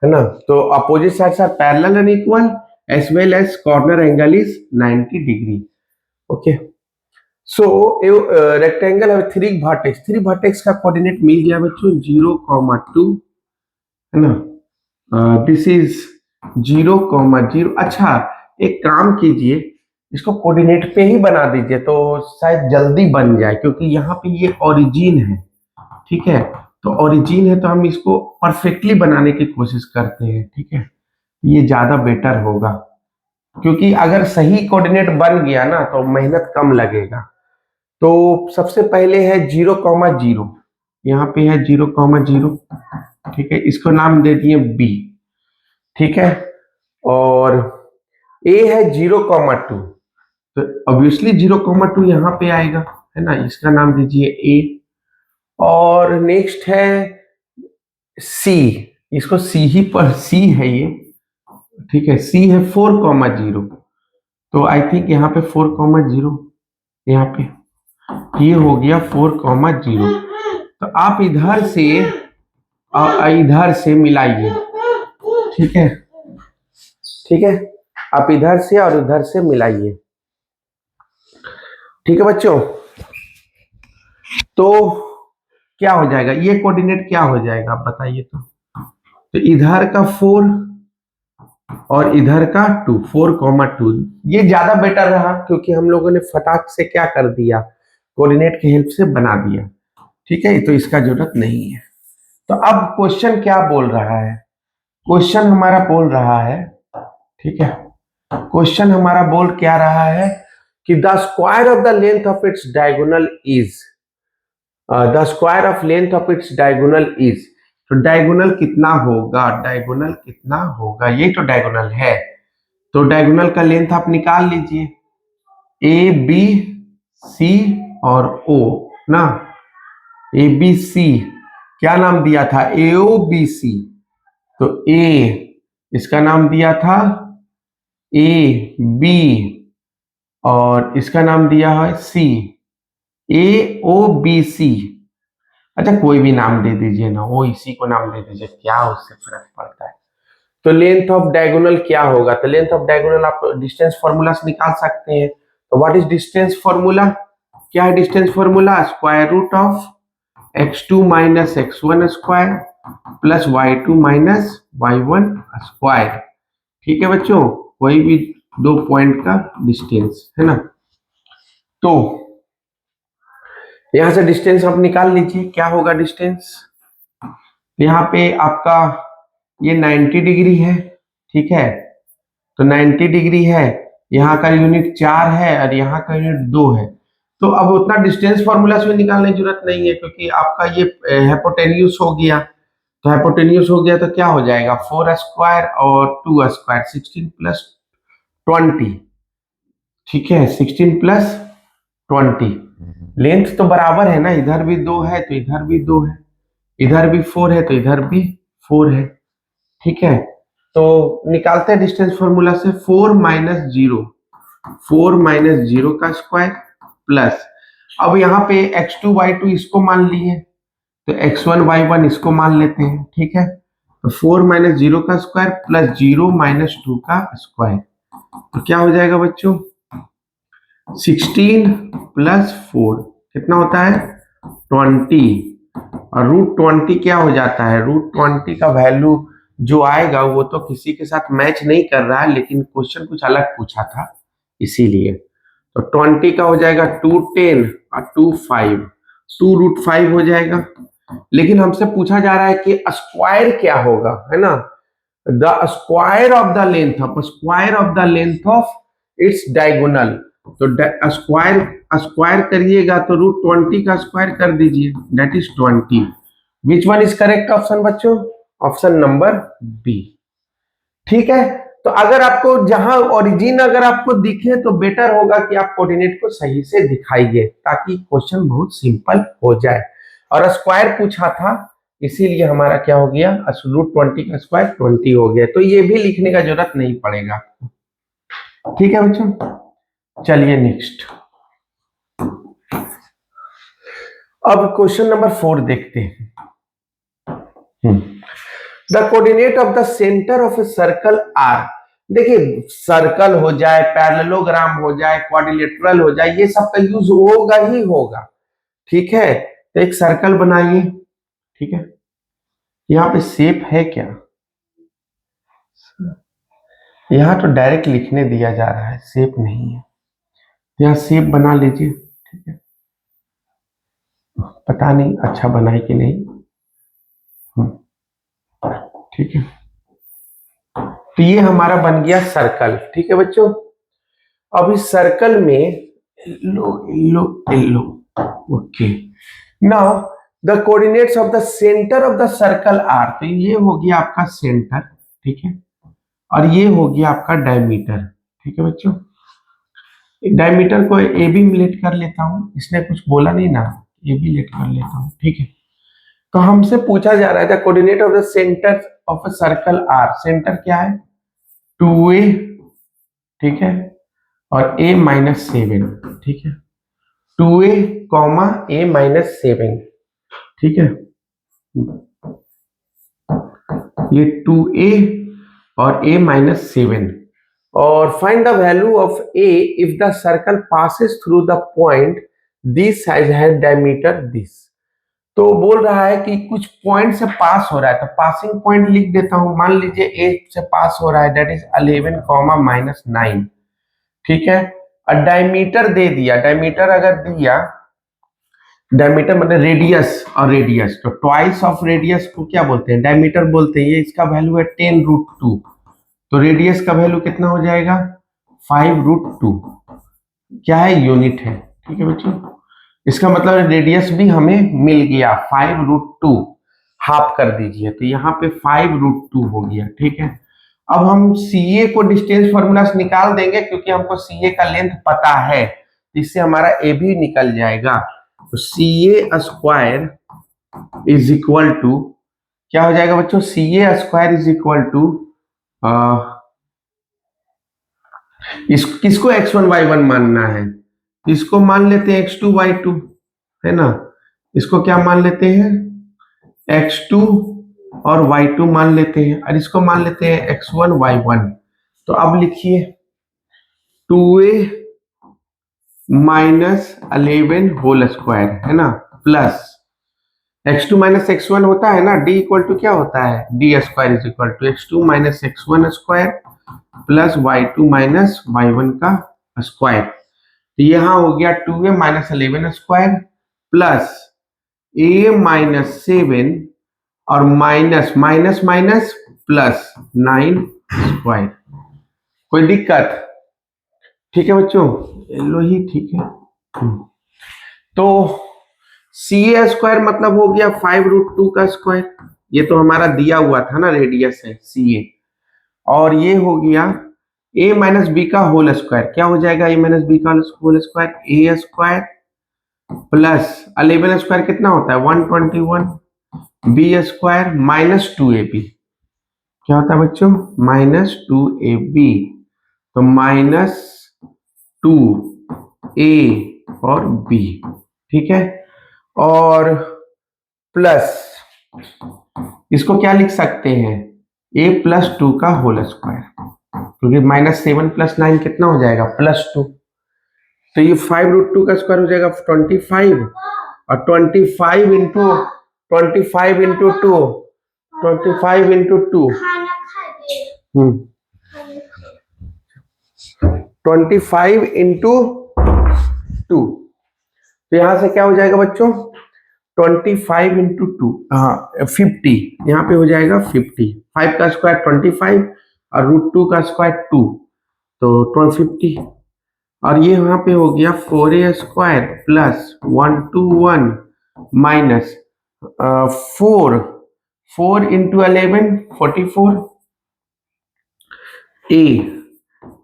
A: है ना। तो opposite sides are parallel and equal as well as corner angle is 90 degree. Okay, so rectangle है 3 वर्टेक्स, 3 वर्टेक्स का कोऑर्डिनेट मिल गया बच्चों 0,2, है ना। This is 0,0। अच्छा, एक काम कीजिए, इसको कोऑर्डिनेट पे ही बना दीजिए तो शायद जल्दी बन जाए, क्योंकि यहाँ पे ये ओरिजिन है। ठीक है, तो ओरिजिन है तो हम इसको परफेक्टली बनाने की कोशिश करते हैं। ठीक है, ये ज्यादा बेटर होगा, क्योंकि अगर सही कोऑर्डिनेट बन गया ना तो मेहनत कम लगेगा। तो सबसे पहले है 0,0, यहाँ पे है 0,0। ठीक है, इसको नाम दे दिए बी। ठीक है, और ए है 0,2, तो ऑब्वियसली 0,2 यहाँ पे आएगा, है ना, इसका नाम दीजिए ए। और नेक्स्ट है सी, इसको सी ही पर सी है ये। ठीक है, सी है 4,0, तो आई थिंक यहाँ पे 4,0, यहाँ पे ये हो गया 4,0। तो आप इधर से मिलाइए। ठीक है, ठीक है, आप इधर से और उधर से मिलाइए। ठीक है बच्चों, तो क्या हो जाएगा, ये कोऑर्डिनेट क्या हो जाएगा आप बताइए। तो इधर का 4 और इधर का 2, 4,2। ये ज्यादा बेटर रहा, क्योंकि हम लोगों ने फटाक से क्या कर दिया, कोऑर्डिनेट की हेल्प से बना दिया। ठीक है, तो इसका जरूरत नहीं है। तो अब क्वेश्चन क्या बोल रहा है, क्वेश्चन हमारा बोल रहा है, ठीक है, क्वेश्चन हमारा बोल क्या रहा है कि the square of the length of its diagonal is, the square of length of its diagonal is. तो डायगोनल कितना होगा, डायगोनल कितना होगा, ये तो डायगोनल है, तो डायगोनल का लेंथ आप निकाल लीजिए, ए बी सी और ओ ना। ए बी सी क्या नाम दिया था, एओ बी सी, तो ए इसका नाम दिया था ए बी और इसका नाम दिया है सी, ए ओ बी सी। अच्छा, कोई भी नाम दे दीजिए ना, वो इसी को नाम दे दीजिए, क्या उससे फर्क पड़ता है। तो लेंथ ऑफ डायगोनल क्या होगा, तो लेंथ ऑफ डायगोनल आप डिस्टेंस फॉर्मूला से निकाल सकते हैं। तो व्हाट इज डिस्टेंस फॉर्मूला, क्या है distance formula, square root of x2 minus x1 square plus y2 minus y1 square. ठीक है बच्चों, कोई भी 2 पॉइंट का डिस्टेंस, है ना। तो यहां से डिस्टेंस आप निकाल लीजिए, क्या होगा डिस्टेंस, यहाँ पे आपका ये 90 डिग्री है। ठीक है, तो 90 डिग्री है, यहाँ का यूनिट 4 है और यहाँ का यूनिट 2 है। तो अब उतना डिस्टेंस फॉर्मूला से निकालने की जरूरत नहीं है, क्योंकि आपका ये हाइपोटेन्यूज हो गया। तो हाइपोटेन्यूज हो गया तो क्या हो जाएगा, 4 स्क्वायर और 2 स्क्वायर 16 प्लस 20। ठीक है, 16 प्लस 20। लेंथ तो बराबर है ना, इधर भी 2 है तो इधर भी 2 है, इधर भी 4 है तो इधर भी 4 है। ठीक है, तो निकालते हैं डिस्टेंस फॉर्मूला से, 4 माइनस 0, 4 माइनस 0 का स्क्वायर प्लस, अब यहाँ पे x2 y2 इसको मान लिए, तो x1 y1 इसको मान लेते हैं। ठीक है, तो 4 माइनस 0 का स्क्वायर प्लस 0 माइनस 2 का स्क्वायर, तो क्या हो जाएगा बच्चों, 16 प्लस 4 कितना होता है 20, और √20 क्या हो जाता है, √20 का वैल्यू जो आएगा वो तो किसी के साथ मैच नहीं कर रहा है, लेकिन क्वेश्चन कुछ अलग पूछा था इसीलिए। तो 20 का हो जाएगा 210 और 25, 2√5 हो जाएगा। लेकिन हमसे पूछा जा रहा है कि स्क्वायर क्या होगा, है ना, the square of the length of its diagonal. तो स्क्वायर करिएगा तो √20 का स्क्वायर कर दीजिए, that is 20। Which one is correct option बच्चों, ऑप्शन नंबर बी। ठीक है, तो अगर आपको जहां ओरिजिन अगर आपको दिखे तो बेटर होगा कि आप कोऑर्डिनेट को सही से दिखाइए ताकि क्वेश्चन बहुत सिंपल हो जाए। और स्क्वायर पूछा था इसीलिए हमारा क्या हो गया, √20 का स्क्वायर 20 हो गया, तो ये भी लिखने का जरूरत नहीं पड़ेगा। ठीक है बच्चों, चलिए नेक्स्ट। अब क्वेश्चन नंबर 4 देखते हैं। The coordinate of the centre of a circle are. देखिए, सर्कल हो जाए, पैरेललोग्राम हो जाए, क्वाड्रिलेटरल हो जाए, ये सब का यूज होगा ही होगा। ठीक है, तो एक सर्कल बनाइए। ठीक है, यहाँ पे शेप है क्या, यहाँ तो डायरेक्ट लिखने दिया जा रहा है, शेप नहीं है। यहाँ शेप बना लीजिए। ठीक है, पता नहीं अच्छा बनाए कि नहीं। ठीक है, तो ये हमारा बन गया सर्कल। ठीक है बच्चों, अब इस सर्कल में लो okay, now the coordinates of the centre of the circle are. तो ये हो गया आपका सेंटर, ठीक है, और ये हो गया आपका डायमीटर। ठीक है बच्चों, डायमीटर को ए बी में लेट कर लेता हूं, इसने कुछ बोला नहीं ना, ए बी लेट कर लेता हूं। ठीक है, तो हमसे पूछा जा रहा है the coordinate of the centre of a circle are. Centre क्या है, 2a, ठीक है, और a-7। ठीक है, 2a, a-7। ठीक है, ये 2a और a-7। और find the value of a if the circle passes through the point this has diameter this. तो बोल रहा है कि कुछ पॉइंट से पास हो रहा है, तो पासिंग पॉइंट लिख देता हूं। मान लीजिए ए से पास हो रहा है, दैट इज 11, -9। ठीक है, और डायमीटर दे दिया। डायमीटर अगर दिया, डायमीटर मतलब रेडियस, और रेडियस तो ट्वाइस ऑफ रेडियस को क्या बोलते हैं, डायमीटर बोलते हैं। ये इसका वैल्यू है 10√2, तो रेडियस का वैल्यू कितना हो जाएगा, 5√2। क्या है, यूनिट है। ठीक है बच्चों, इसका मतलब रेडियस भी हमें मिल गया, 5√2 हाफ कर दीजिए, तो यहाँ पे 5√2 हो गया। ठीक है, अब हम CA को डिस्टेंस फॉर्मूला से निकाल देंगे क्योंकि हमको CA का लेंथ पता है, इससे हमारा A भी निकल जाएगा। तो CA square is equal to क्या हो जाएगा बच्चों, CA square is equal to किसको x1 y1 मानना है, इसको मान लेते हैं x2 y2, है ना। इसको क्या मान लेते हैं, x2 और y2 मान लेते हैं, और इसको मान लेते हैं x1 y1। तो अब लिखिए 2a - 11 होल स्क्वायर, है ना, प्लस x2 - x1 होता है ना, d इक्वल टू क्या होता है, d square is equal to x2 - x1 square plus y2 - y1 का स्क्वायर। तो यहाँ हो गया 2a - 11 स्क्वायर प्लस a-7 और minus minus minus plus 9 square. कोई दिक्कत, ठीक है बच्चों, लो ही ठीक है। तो CA स्क्वायर मतलब हो गया 5√2 का स्क्वायर, ये तो हमारा दिया हुआ था ना, रेडियस है CA, और ये हो गया a माइनस बी का होल स्क्वायर। क्या हो जाएगा, a माइनस बी का whole square, a square plus 11 square कितना होता है 121, b स्क्वायर माइनस 2ab। क्या होता है बच्चों, -2ab, तो -2a और b। ठीक है, और प्लस इसको क्या लिख सकते हैं, a+2 का होल स्क्वायर, क्योंकि -7 + 9 कितना हो जाएगा, +2। तो ये 5√2 का स्क्वायर हो जाएगा 25, और 25 इंटू 25 इंटू 2, 25 इंटू 2, 25 इंटू 2, तो यहां से क्या हो जाएगा बच्चों 25 इंटू 2, हाँ 50, यहाँ पे हो जाएगा 50, 5 का स्क्वायर 25 और √2 का स्क्वायर 2, तो 50, और ये यहाँ पे हो गया 4a square plus 121 minus 4 into 11 44 a,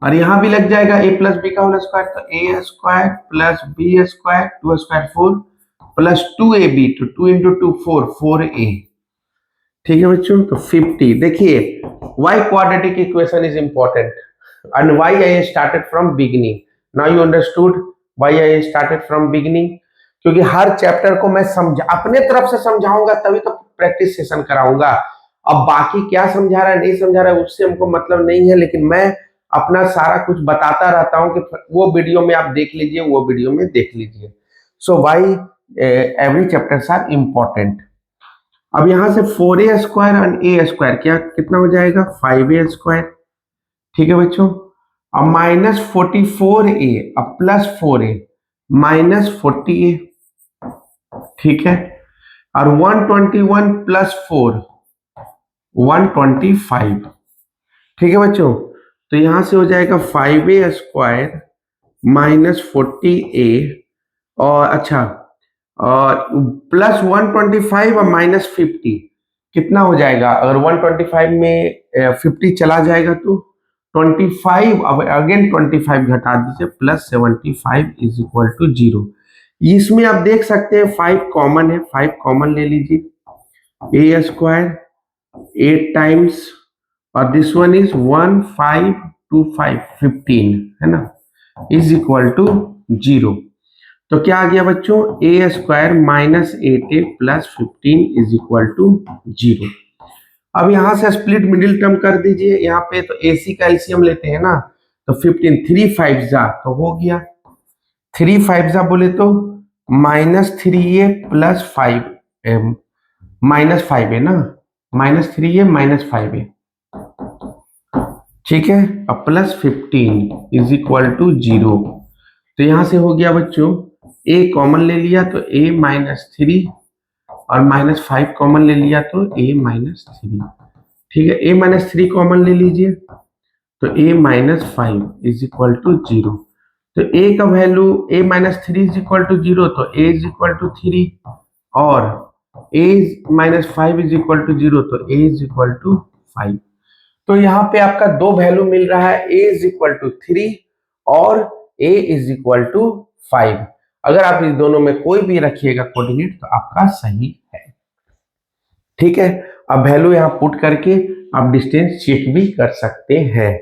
A: और यहां भी लग जाएगा a प्लस बी का होल स्क्वायर, तो a square plus b square 2 square 4 plus 2ab, तो 2 इंटू 2 4a, ठीक है बच्चों। तो 50, देखिए y quadratic equation is important and why I started from beginning. Now you understood why I started from beginning, क्योंकि हर chapter को मैं अपने तरफ से समझाऊंगा तभी तो प्रैक्टिस सेशन कराऊंगा। अब बाकी क्या समझा रहा है नहीं समझा रहा है उससे हमको मतलब नहीं है, लेकिन मैं अपना सारा कुछ बताता रहता हूं कि वो वीडियो में आप देख लीजिए, वो वीडियो में देख लीजिए। So why every chapters are important. अब यहां से 4a square and a square क्या कितना हो जाएगा 5a स्क्वायर, ठीक है बच्चों। अब -44a, अब +4a माइनस 40a, ठीक है। और 121 प्लस 4 125, ठीक है बच्चों। तो यहां से हो जाएगा 5a स्क्वायर माइनस 40a, और अच्छा और प्लस 125 और माइनस 50 कितना हो जाएगा, अगर 125 में 50 चला जाएगा तो 25, अब अगेन 25 घटा दीजिए, प्लस 75 इज इक्वल टू 0। इसमें आप देख सकते हैं 5 कॉमन है, 5 कॉमन ले लीजिए, a स्क्वायर 8 टाइम्स और दिस वन इज 1 5 2 5 15 है ना, इज इक्वल टू 0। तो क्या आ गया बच्चों a square minus 8a plus 15 is equal to 0। अब यहां से स्प्लिट मिडिल टर्म कर दीजिए, यहाँ पे तो AC का एलसीएम लेते हैं ना, तो 15 3 5 जा तो हो गया 3 5 जा बोले तो -3a प्लस 5 माइनस 5a ना, -3a माइनस 5a, ठीक है। अब प्लस 15 इज इक्वल टू 0। तो यहां से हो गया बच्चों a कॉमन ले लिया तो a -3 और -5 कॉमन ले लिया तो a -3, ठीक है। a -3 कॉमन ले लीजिए तो a -5 इज इक्वल टू 0। तो a का value a -3 is equal to 0, तो a इज इक्वल टू 3 और a -5 इज इक्वल टू 0, तो a इज इक्वल टू 5। तो यहाँ पे आपका दो वैल्यू मिल रहा है, a इज इक्वल टू 3 और a इज इक्वल टू 5। अगर आप इस दोनों में कोई भी रखिएगा कोऑर्डिनेट तो आपका सही है, ठीक है। अब वैल्यू यहाँ पुट करके आप डिस्टेंस चेक भी कर सकते हैं,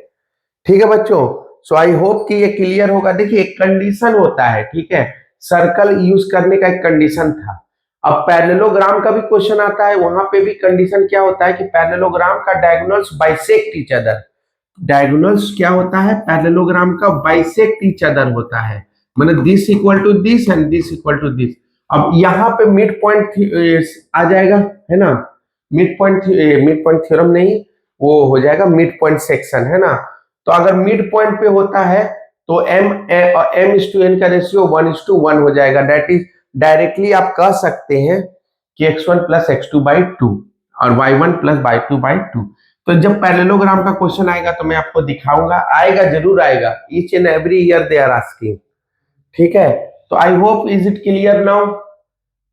A: ठीक है बच्चों। सो आई होप कि ये क्लियर होगा। देखिए एक कंडीशन होता है, ठीक है, सर्कल यूज करने का एक कंडीशन था। अब पैरेललोग्राम का भी क्वेश्चन आता है, वहां पे भी कंडीशन क्या होता है कि पैरेललोग्राम का diagonals bisect each other. Diagonals क्या होता है, पैरेललोग्राम का बाइसेक्ट ईच अदर होता है, मतलब this equal to this and this equal to this. अब यहाँ पे मिड पॉइंट आ जाएगा, है ना, मिड पॉइंट थ्योरम नहीं, वो हो जाएगा मिड पॉइंट सेक्शन, है ना। तो अगर मिड पॉइंट पे होता है तो m/n का रेशियो 1:1 हो जाएगा। दैट इज डायरेक्टली आप कह सकते हैं कि x1 प्लस x2/2 और y1 प्लस y2/2। तो जब पैरेललोग्राम का क्वेश्चन आएगा तो मैं आपको दिखाऊंगा, आएगा जरूर आएगा, each and every year they are asking, ठीक है। तो I hope is it clear now,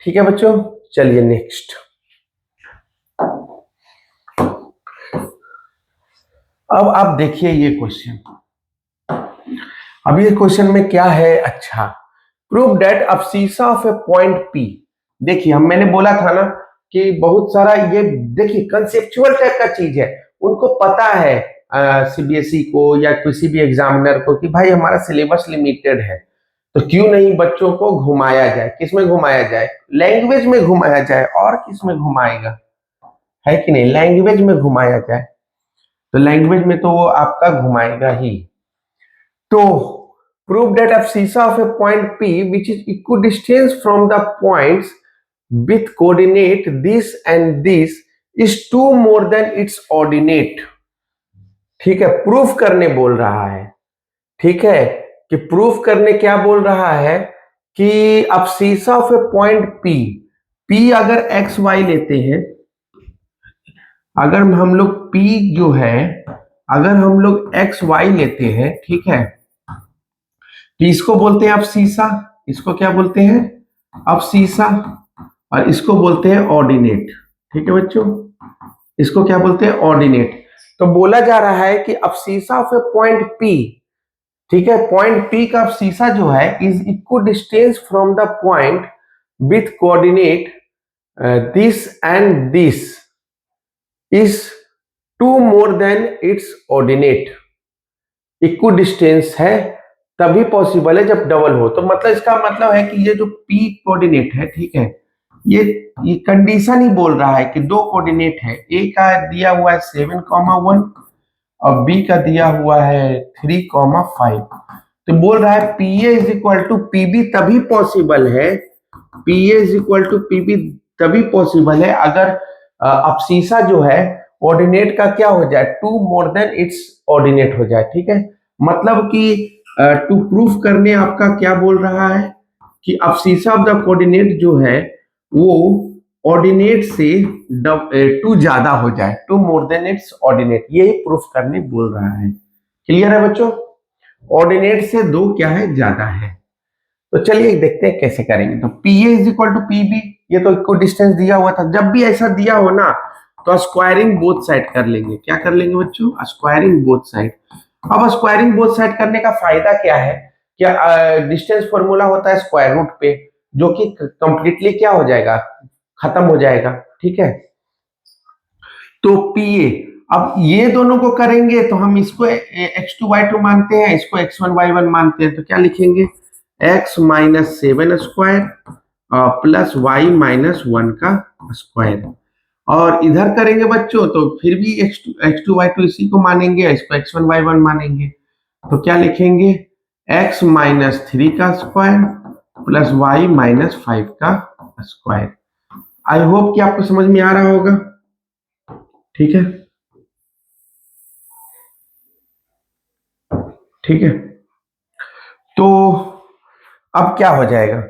A: ठीक है बच्चों। चलिए नेक्स्ट, अब आप देखिए ये क्वेश्चन। अब ये क्वेश्चन में क्या है, अच्छा, prove that abscissa of a point P। देखिए मैंने बोला था ना कि बहुत सारा ये देखिए कंसेप्चुअल टाइप का चीज है, उनको पता है CBSE को या किसी भी एग्जामिनर को कि भाई हमारा सिलेबस लिमिटेड है, तो क्यों नहीं बच्चों को घुमाया जाए। किस में घुमाया जाए, लैंग्वेज में घुमाया जाए, और किस में घुमाएगा, है कि नहीं, लैंग्वेज में घुमाया जाए। तो लैंग्वेज में तो वो आपका घुमाएगा ही। तो prove that abscissa of a point P which is equidistant from the points with coordinate this and this is 2 more than its ordinate। ठीक है, प्रूफ करने बोल रहा है। ठीक है, कि प्रूफ करने क्या बोल रहा है कि abscissa of a point P, P अगर एक्स वाई लेते हैं, अगर हम लोग P जो है, अगर हम लोग एक्स वाई लेते हैं, ठीक है, तो इसको बोलते हैं abscissa, इसको क्या बोलते हैं, abscissa, और इसको बोलते हैं ऑर्डिनेट। ठीक है बच्चों, इसको क्या बोलते हैं, ऑर्डिनेट। तो बोला जा रहा है कि abscissa of a point P, ठीक है, पॉइंट P का abscissa जो है is equal distance from the point with coordinate this and this is 2 more than it's ordinate. Equal distance है तभी पॉसिबल है जब डबल हो। तो मतलब इसका मतलब है कि ये जो P कोऑर्डिनेट है, ठीक है, ये कंडीशन ही बोल रहा है कि दो कोऑर्डिनेट है, ए का दिया हुआ है 7,1 और बी का दिया हुआ है 3,5। तो बोल रहा है P A is equal to P B तभी पॉसिबल है, P A is equal to P B तभी पॉसिबल है अगर abscissa जो है ऑर्डिनेट का क्या हो जाए, 2 मोर देन इट्स ऑर्डिनेट हो जाए। ठीक है, मतलब कि टू प्रूफ करने आपका क्या बोल रहा है कि abscissa ऑफ द कोऑर्डिनेट जो है वो ऑर्डिनेट से 2 ज्यादा हो जाए, 2 मोर देन इट्स ऑर्डिनेट, यही प्रूफ करने बोल रहा है। क्लियर है बच्चों, ऑर्डिनेट से 2 क्या है, ज्यादा है। तो चलिए देखते हैं कैसे करेंगे। तो P A is equal to P B, ये तो इक्वल डिस्टेंस दिया हुआ था, जब भी ऐसा दिया हो ना तो स्क्वायरिंग बोथ साइड कर लेंगे। क्या कर लेंगे बच्चों, स्क्वायरिंग बोथ साइड। अब स्क्वायरिंग बोथ साइड करने का फायदा क्या है, क्या डिस्टेंस फॉर्मूला होता है स्क्वायर रूट पे, जो कि कंप्लीटली क्या हो जाएगा, खत्म हो जाएगा। ठीक है, तो पी ए, अब ये दोनों को करेंगे तो हम इसको x2 y2 मानते हैं, इसको x1 y1 मानते हैं, तो क्या लिखेंगे, x minus 7 square plus y minus 1 का स्क्वायर। और इधर करेंगे बच्चों तो फिर भी x2 y2 इसी को मानेंगे, इसको x1 y1 मानेंगे, तो क्या लिखेंगे, x माइनस 3 का स्क्वायर प्लस y माइनस 5 का स्क्वायर। आई होप कि आपको समझ में आ रहा होगा। ठीक है, ठीक है, तो अब क्या हो जाएगा,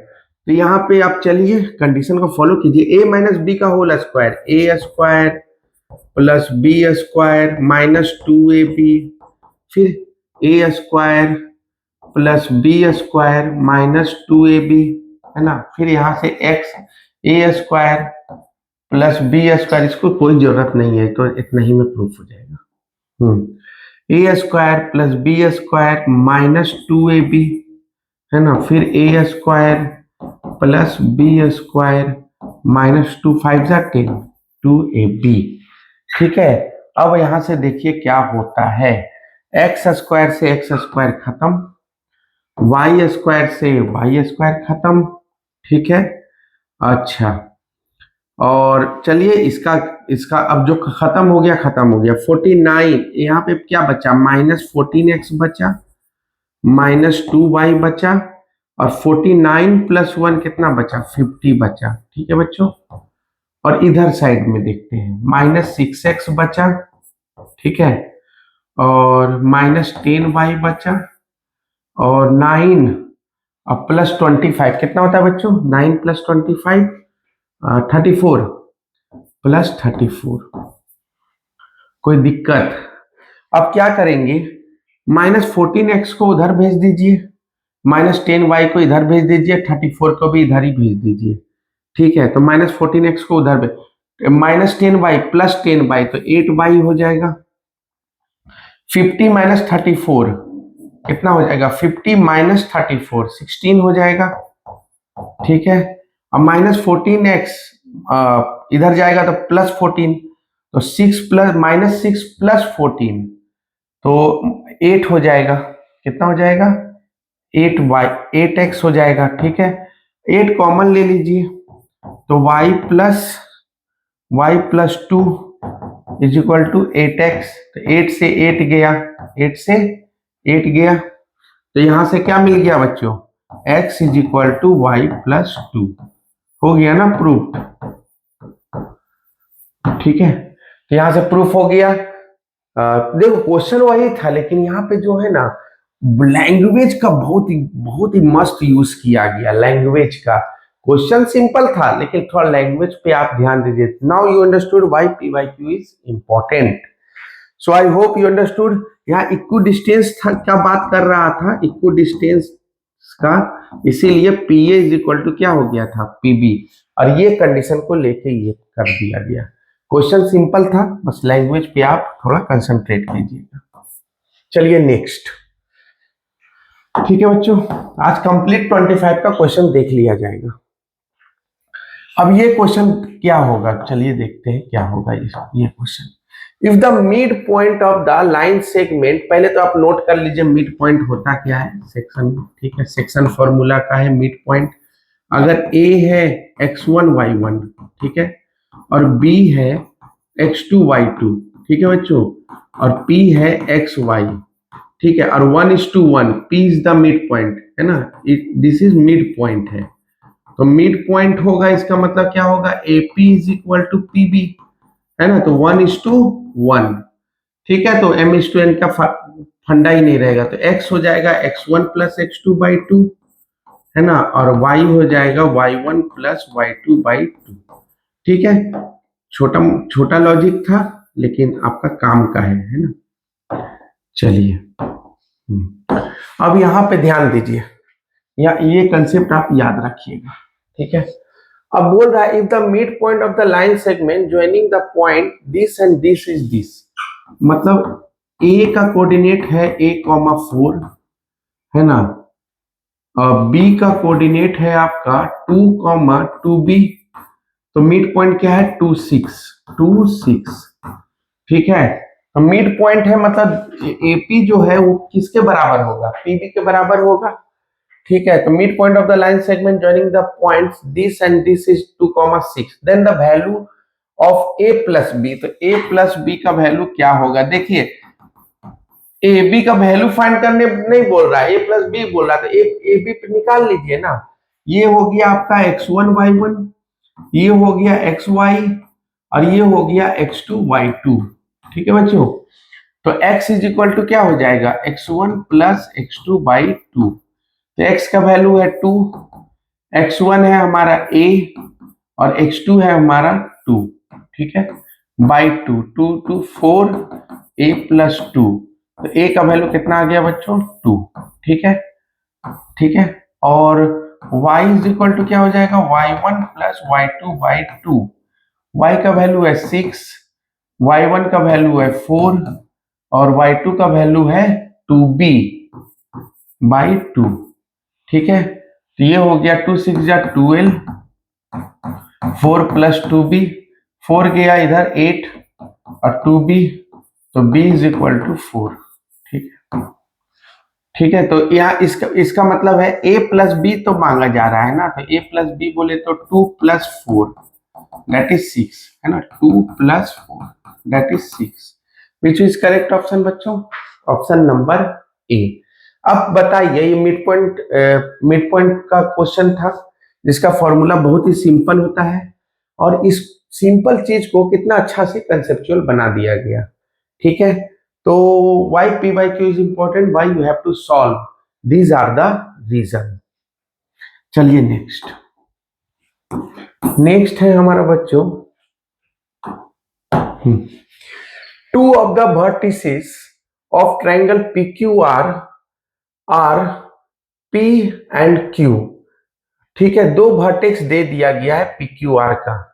A: तो यहाँ पे आप चलिए कंडीशन को फॉलो कीजिए, a माइनस बी का whole square, A square plus B square minus 2ab, फिर A square plus B square minus 2ab, है ना, फिर यहाँ से x A square plus B square, इसको कोई जरूरत नहीं है तो इतना ही में प्रूफ हो जाएगा। A square plus B square minus 2ab, है ना, फिर A square plus B square minus 2 5 जा 10 2ab। ठीक है, अब यहां से देखिए क्या होता है, एक्स स्क्वायर से एक्स स्क्वायर खत्म, वाई स्क्वायर से वाई स्क्वायर खत्म। ठीक है, अच्छा, और चलिए इसका इसका अब जो खत्म हो गया 49, यहाँ पे क्या बचा, माइनस 14x बचा, माइनस 2y बचा, और 49 प्लस 1 कितना बचा, 50 बचा। ठीक है बच्चों, और इधर साइड में देखते हैं, माइनस 6x बचा, ठीक है, और माइनस 10y बचा, और 9 और प्लस 25 कितना होता है बच्चों, 9 प्लस 25 34 प्लस 34। कोई दिक्कत, अब क्या करेंगे, माइनस 14x को उधर भेज दीजिए, माइनस 10y को इधर भेज दीजिए, 34 को भी इधर ही भेज दीजिए। ठीक है, तो माइनस 14x को उधर भेज, माइनस 10y प्लस 10y तो 8y हो जाएगा, 50 माइनस 34 कितना हो जाएगा, 50 माइनस 34 16 हो जाएगा। ठीक है, अब माइनस 14x इधर जाएगा तो प्लस 14, तो 6 प्लस माइनस 6 प्लस 14 तो 8 हो जाएगा, कितना हो जाएगा, 8x हो जाएगा। ठीक है, 8 कॉमन ले लीजिए, तो y plus 2 is equal to 8x, तो 8 से 8 गया, 8 से 8 गया, तो यहां से क्या मिल गया बच्चों, x is equal to y plus 2 हो गया ना प्रूफ, ठीक है। तो यहां से प्रूफ हो गया। देखो क्वेश्चन वही था, लेकिन यहाँ पे जो है ना लैंग्वेज का बहुत ही मस्त यूज किया गया लैंग्वेज का। क्वेश्चन सिंपल था, लेकिन थोड़ा लैंग्वेज पे आप ध्यान दीजिए। Now you understood why PYQ is important. So I hope you understood. यहाँ इक्वी डिस्टेंस था, क्या बात कर रहा था, इक्वी डिस्टेंस का, इसीलिए P A is equal to क्या हो गया था, पीबी। और ये कंडीशन को लेके ये कर दिया गया। क्वेश्चन सिंपल था, बस लैंग्वेज पे आप थोड़ा कंसंट्रेट कीजिएगा। चलिए नेक्स्ट। ठीक है बच्चों, आज कंप्लीट 25 का क्वेश्चन देख लिया जाएगा। अब ये क्वेश्चन क्या होगा, चलिए देखते हैं क्या होगा ये question. If the mid point of the line segment, पहले तो आप नोट कर लीजिए मिड पॉइंट होता क्या है सेक्शन, ठीक है। सेक्शन फॉर्मूला का है मिड पॉइंट। अगर ए है x1 y1, ठीक है, और b है x2 y2, ठीक है बच्चों, और p है xy, ठीक है, और 1:1, p is the mid point, है ना, दिस इज मिड पॉइंट है। तो मिड पॉइंट होगा, इसका मतलब क्या होगा, AP is equal to PB, है ना, तो 1:1, ठीक है। तो m:n का फंडा ही नहीं रहेगा, तो x हो जाएगा x1 प्लस x2/2, है ना, और y हो जाएगा y1 प्लस y2/2, ठीक है। छोटा छोटा लॉजिक था, लेकिन आपका काम का है ना। चलिए अब यहां पे ध्यान दीजिए, या ये कंसेप्ट आप याद रखिएगा, ठीक है। अब बोल रहा है if the mid point of the line segment joining the point this and this is this, मतलब ए का कोऑर्डिनेट है a,4, है ना, बी का कोऑर्डिनेट है आपका 2,2b, तो मिड पॉइंट क्या है 2, 6, ठीक है। तो मिड पॉइंट है, मतलब एपी जो है वो किसके बराबर होगा, पीबी के बराबर होगा, ठीक है। तो mid point of the line segment joining the points this and this is 2,6, then the value of a plus b, तो ए प्लस बी का वैल्यू क्या होगा, देखिए ए बी का वैल्यू फाइंड करने नहीं बोल रहा है, ए प्लस बी बोल रहा था, ए बी पे निकाल लीजिए ना। ये हो गया आपका x1 y1, ये हो गया xy, और ये हो गया x2 y2, ठीक है बच्चों। तो x इज इक्वल टू क्या हो जाएगा, x1 प्लस x2/2, तो x का वैल्यू है 2, x1 है हमारा a और x2 है हमारा 2, ठीक है, बाई 2, 2 2 4, a प्लस 2, तो a का वैल्यू कितना आ गया बच्चों 2, ठीक है, ठीक है। और y इज इक्वल टू क्या हो जाएगा, y1 प्लस y2/2, y का वैल्यू है 6, y1 का वैल्यू है 4 और y2 का वैल्यू है 2b/2, ठीक है। तो ये हो गया 2 6 जा 12, 4 प्लस 2b, 4 गया इधर 8 और 2b, तो b इज इक्वल टू 4, ठीक है, ठीक है। तो यहाँ इसका मतलब है a प्लस बी तो मांगा जा रहा है ना, तो a प्लस बी बोले तो 2 प्लस 4 दैट इज 6, है ना, 2 plus 4 that is 6, which is correct option बच्चों, ऑप्शन नंबर ए। अब बताइए, ये मिड पॉइंट का क्वेश्चन था, जिसका फॉर्मूला बहुत ही सिंपल होता है, और इस सिंपल चीज को कितना अच्छा से कंसेप्चुअल बना दिया गया, ठीक है। तो why pq is important, why you have to solve, these are the reason। चलिए नेक्स्ट है हमारा बच्चों, two of the vertices of triangle PQR are P and Q, ठीक है, दो वर्टेक्स दे दिया गया है PQR का।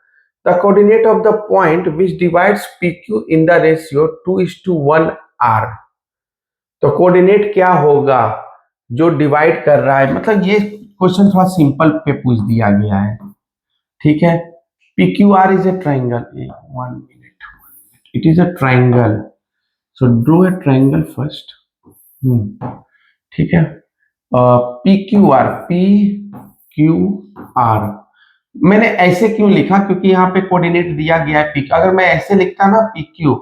A: The coordinate of the point which divides PQ in the ratio 2:1 R, तो कोऑर्डिनेट क्या होगा जो डिवाइड कर रहा है, मतलब ये क्वेश्चन थोड़ा सिंपल पे पूछ दिया गया है, ठीक है। PQR is a triangle, 1 minute, it is a triangle, so draw a triangle first, ठीक है। PQR मैंने ऐसे क्यों लिखा, क्योंकि यहाँ पे कोऑर्डिनेट दिया गया है PQ, अगर मैं ऐसे लिखता ना PQ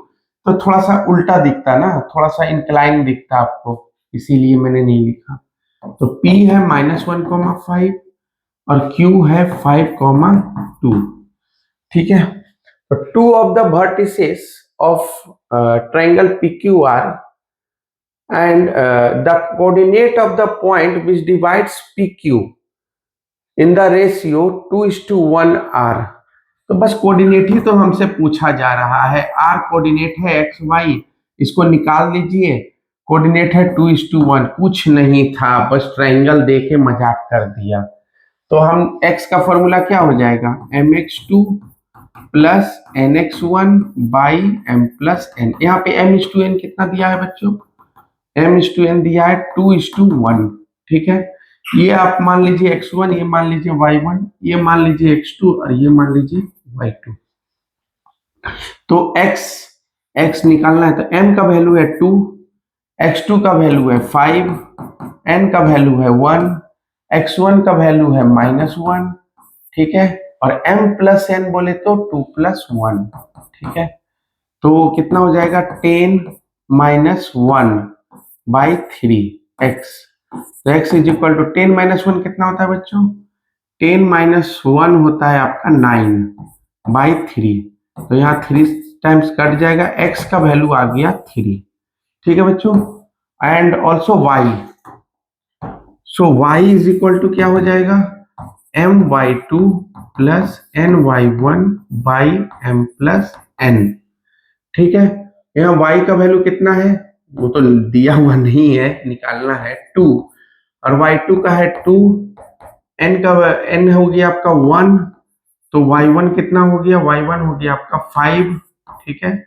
A: तो थोड़ा सा उल्टा दिखता ना, थोड़ा सा इंक्लाइन दिखता आपको, इसीलिए मैंने नहीं लिखा। तो P है -1,5 और Q है 5,2। ठीक है, तो two of the vertices of triangle PQR and the coordinate of the point which divides PQ in the ratio 2:1 R। तो बस कोऑर्डिनेट ही तो हमसे पूछा जा रहा है। R कोऑर्डिनेट है एक्स वाई, इसको निकाल लीजिए। कोऑर्डिनेट है 2:1, कुछ नहीं था, बस ट्रायंगल देके मजाक कर दिया। तो हम x का फॉर्मूला क्या हो जाएगा, mx2 plus nx1 by m plus n। यहाँ पे m/n कितना दिया है बच्चों, m/n दिया है 2:1। ठीक है, ये आप मान लीजिए x1, ये मान लीजिए y1, ये मान लीजिए x2 और ये मान लीजिए y2। तो x निकालना है, तो m का वैल्यू है 2, x2 का वैल्यू है 5, n का वैल्यू है 1, x1 का वैल्यू है -1। ठीक है, और m प्लस n बोले तो 2 + 1। ठीक है, तो कितना हो जाएगा 10 - 1/3x। तो x = 10 - 1 कितना होता है बच्चों, 10 - 1 होता है आपका 9/3। तो यहाँ 3 टाइम्स कट जाएगा, x का वैल्यू आ गया 3। ठीक है बच्चों, and also y। So y = क्या हो जाएगा, my2 plus ny1/m plus n। ठीक है, यहाँ y का वैल्यू कितना है, वो तो दिया हुआ नहीं है, निकालना है 2, और y2 का है 2, n का n हो गया आपका 1, तो y1 कितना हो गया, y1 हो गया आपका 5। ठीक है,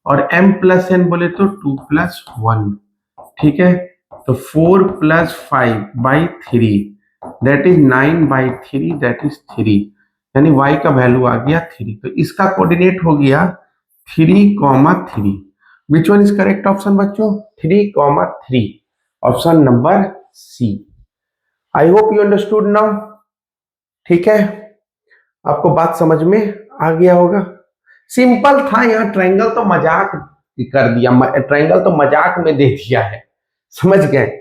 A: और m प्लस n बोले तो 2 + 1। ठीक है, तो 4 + 5/3 दैट इज 9/3, दैट इज 3, यानी y का वैल्यू आ गया 3। तो इसका कोऑर्डिनेट हो गया 3,3। Which one is correct option बच्चों, 3,3, option number C. I hope you understood now. ठीक है, आपको बात समझ में आ गया होगा। सिंपल था, यहाँ ट्रायंगल तो मजाक कर दिया, ट्रायंगल तो मजाक में दे दिया है, समझ गए।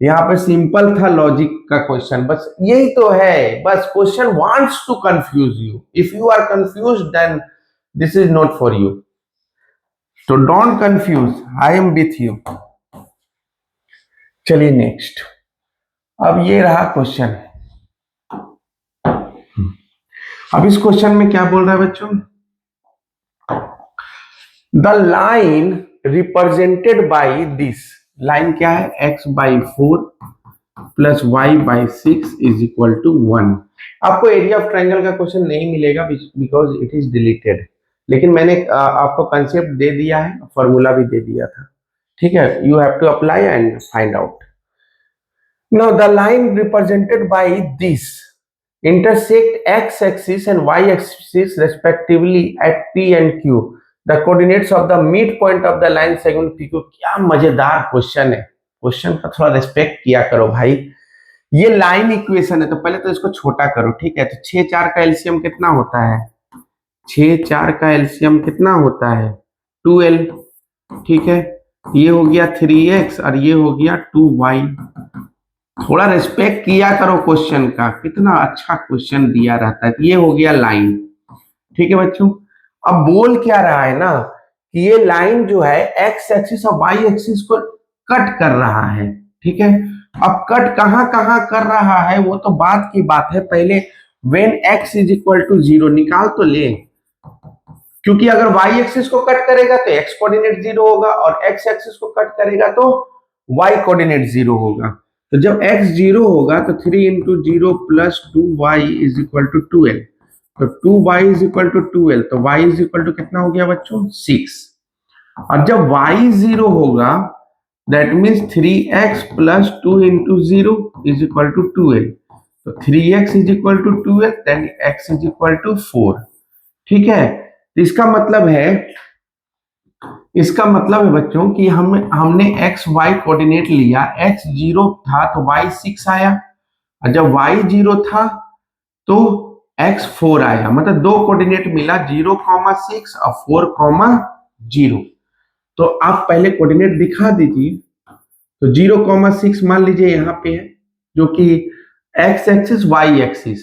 A: यहाँ पे सिंपल था लॉजिक का क्वेश्चन, बस यही तो है, बस question wants to confuse you. If you are confused then this is not for you, तो don't confuse, I am with you. चलिए नेक्स्ट, अब ये रहा क्वेश्चन। अब इस क्वेश्चन में क्या बोल रहा है बच्चों, the line represented by this, line क्या है, x/4 प्लस y/6 = 1। आपको एरिया ऑफ ट्रायंगल का क्वेश्चन नहीं मिलेगा बिकॉज इट इज डिलीटेड, लेकिन मैंने आपको कंसेप्ट दे दिया है, फॉर्मूला भी दे दिया था। ठीक है, you have to apply and find out. Now the line represented by this intersect x-axis and y-axis respectively at P and Q. The coordinates of the midpoint of the line segment PQ। क्या मजेदार question है, question का थोड़ा respect किया करो भाई। ये line equation है, तो पहले तो इसको छोटा करो। ठीक है, तो 6 4 का एलसीएम कितना होता है, 6 4 का एलसीएम कितना होता है 2l। ठीक है, ये हो गया 3x और ये हो गया 2y। थोड़ा रिस्पेक्ट किया करो क्वेश्चन का, कितना अच्छा क्वेश्चन दिया रहता है। ये हो गया लाइन। ठीक है बच्चों, अब बोल क्या रहा है ना कि ये लाइन जो है एक्स एक्सिस और वाई एक्सिस को कट कर रहा है। ठीक है, अब कट कहां कहां कर रहा है वो तो बात की बात है, पहले व्हेन x = 0 निकाल तो ले, क्योंकि अगर y एक्सिस को कट करेगा तो x कोऑर्डिनेट 0 होगा, और x एक्सिस को कट करेगा तो y कोऑर्डिनेट 0 होगा। तो जब x 0 होगा तो 3 × 0 + 2y = 2l। तो 2y = 2l, तो y कितना हो गया बच्चों 6। और जब y 0 होगा दैट मीन्स 3x + 2 × 0 = 2l। तो 3x = 2l, देन x = 4। ठीक है, तो इसका मतलब है बच्चों कि हमने x y कोऑर्डिनेट लिया, x 0 था तो y 6 आया, और जब y 0 था तो x 4 आया, मतलब दो कोऑर्डिनेट मिला 0,6 और 4,0। तो आप पहले कोऑर्डिनेट दिखा दीजिए। तो 0,6 मान लीजिए यहाँ पे है, जो कि x axis y axis,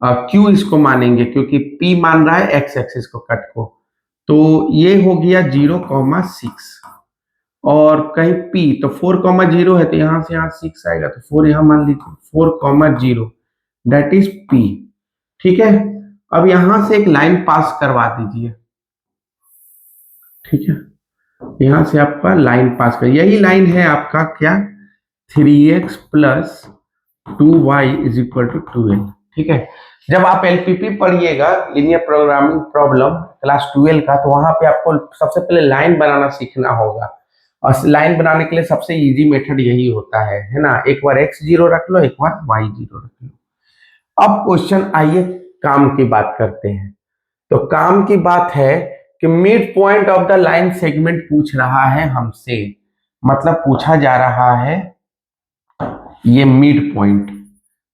A: Q इसको मानेंगे क्योंकि पी मान रहा है एक्स एक्सिस को कट को, तो ये हो गया 0,6 और कहीं पी तो 4,0 है तो यहां से यहाँ 6 आएगा तो 4 यहां मान लीजिए 4,0 दैट इज पी। ठीक है, अब यहां से एक लाइन पास करवा दीजिए। ठीक है, यहां से आपका लाइन पास कर, यही लाइन है आपका क्या 3x plus 2y is equal to 12। ठीक है, जब आप एलपीपी पढ़िएगा लीनियर प्रोग्रामिंग प्रॉब्लम क्लास 12 का, तो वहां पे आपको सबसे पहले लाइन बनाना सीखना होगा, और लाइन बनाने के लिए सबसे इजी मेथड यही होता है ना, एक बार x जीरो रख लो, एक बार y जीरो रख लो। अब क्वेश्चन आइए काम की बात करते हैं। तो काम की बात है कि mid point of the line segment पूछ रहा है हमसे, मतलब पूछा जा रहा है ये मिड पॉइंट,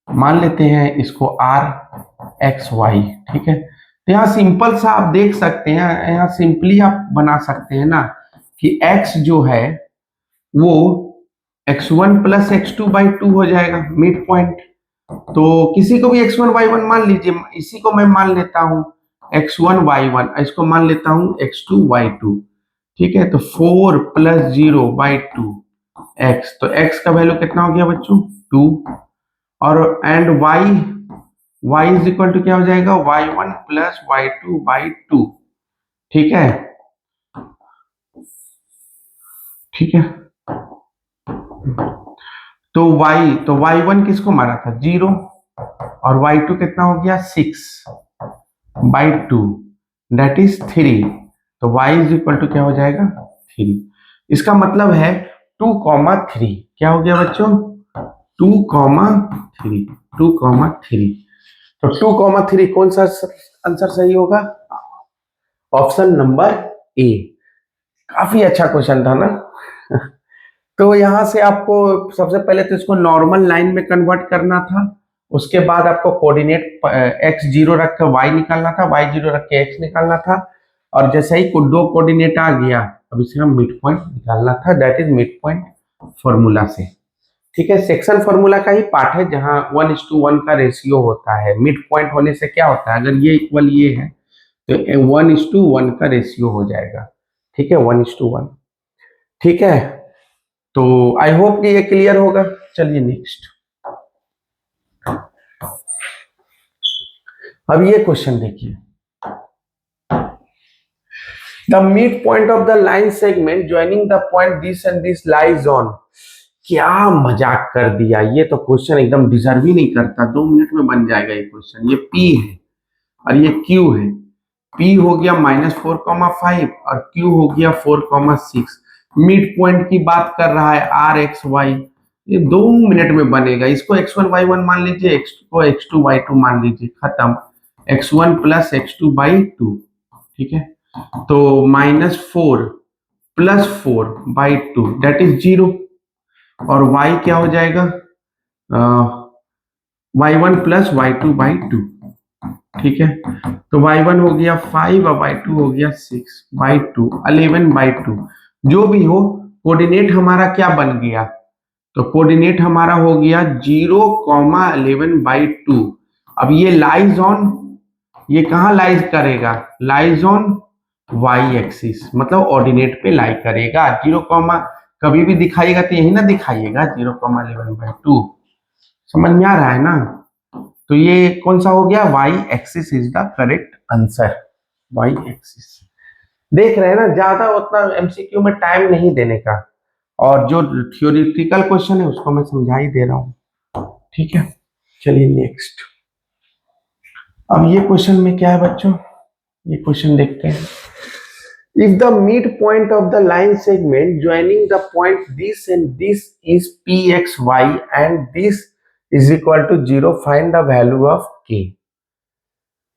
A: मान लेते हैं इसको आर एक्स वाई। ठीक है, तो यहाँ सिंपल सा आप देख सकते हैं, यहाँ सिंपली आप बना सकते हैं ना कि x जो है वो x1 प्लस x2/2 हो जाएगा मिड पॉइंट। तो किसी को भी x1 y1 मान लीजिए, इसी को मैं मान लेता हूं x1 y1, इसको मान लेता हूं x2 y2। ठीक है, तो 4 प्लस 0/2 x, तो x का वैल्यू कितना हो गया बच्चों 2, और and y is equal to क्या हो जाएगा y1 प्लस y2/2। ठीक है, ठीक है, तो y1 किसको मारा था 0, और y2 कितना हो गया 6/2 दैट इज 3, तो y इज इक्वल टू क्या हो जाएगा 3। इसका मतलब है 2,3, क्या हो गया बच्चों 2,3, 2,3। तो 2,3 कौन सा आंसर सही होगा, ऑप्शन नंबर ए। काफी अच्छा क्वेश्चन था ना। तो यहां से आपको सबसे पहले तो इसको नॉर्मल लाइन में कन्वर्ट करना था, उसके बाद आपको कोऑर्डिनेट x जीरो रख कर y निकालना था, y जीरो रख के x निकालना था, और जैसे ही दो कोऑर्डिनेट आ गया अब इसे हम मिड पॉइंट निकालना था, that is mid point formula से। ठीक है, सेक्शन फॉर्मूला का ही पार्ट है जहां 1:1 का रेशियो होता है। मिड पॉइंट होने से क्या होता है, अगर ये इक्वल ये है तो 1:1 का रेशियो हो जाएगा। ठीक है, 1:1। ठीक है, तो आई होप कि ये क्लियर होगा। चलिए नेक्स्ट, अब ये क्वेश्चन देखिए, the mid point of the line segment joining the point this and this lies on. क्या मजाक कर दिया, ये तो क्वेश्चन एकदम डिजर्व ही नहीं करता, 2 मिनट में बन जाएगा ये क्वेश्चन। ये P है और ये Q है, P हो गया -4,5 और Q हो गया 4,6। मिड पॉइंट की बात कर रहा है R X Y, ये 2 मिनट में बनेगा। इसको x1 y1 मान लीजिए, x को x2 y2 मान लीजिए, खत्म, x1 प्लस x2/2। ठीक है, तो -4 प्लस 4/2 दैट इज 0, और y क्या हो जाएगा y1 प्लस y2/2। ठीक है, तो y1 हो गया 5 और y2 हो गया 6/2, 11/2। जो भी हो, कोऑर्डिनेट हमारा क्या बन गया, तो कोऑर्डिनेट हमारा हो गया 0,11/2। अब ये लाइज ऑन, ये कहाँ लाइज करेगा, लाइज ऑन y एक्सिस, मतलब ऑर्डिनेट पे लाई करेगा। 0, कभी भी दिखाइएगा तो यही ना दिखाइएगा 0,11/2। समझ में आ रहा है ना, तो ये कौन सा हो गया, y axis is the correct answer, y axis. देख रहे हैं ना, ज्यादा उतना एमसीक्यू में टाइम नहीं देने का, और जो थ्योरेटिकल क्वेश्चन है उसको मैं समझा ही दे रहा हूं। ठीक है, चलिए नेक्स्ट। अब ये क्वेश्चन में क्या है बच्चों, ये क्वेश्चन देखते हैं। If the midpoint of the line segment joining the point this and this is pxy and this is equal to 0, find the value of k।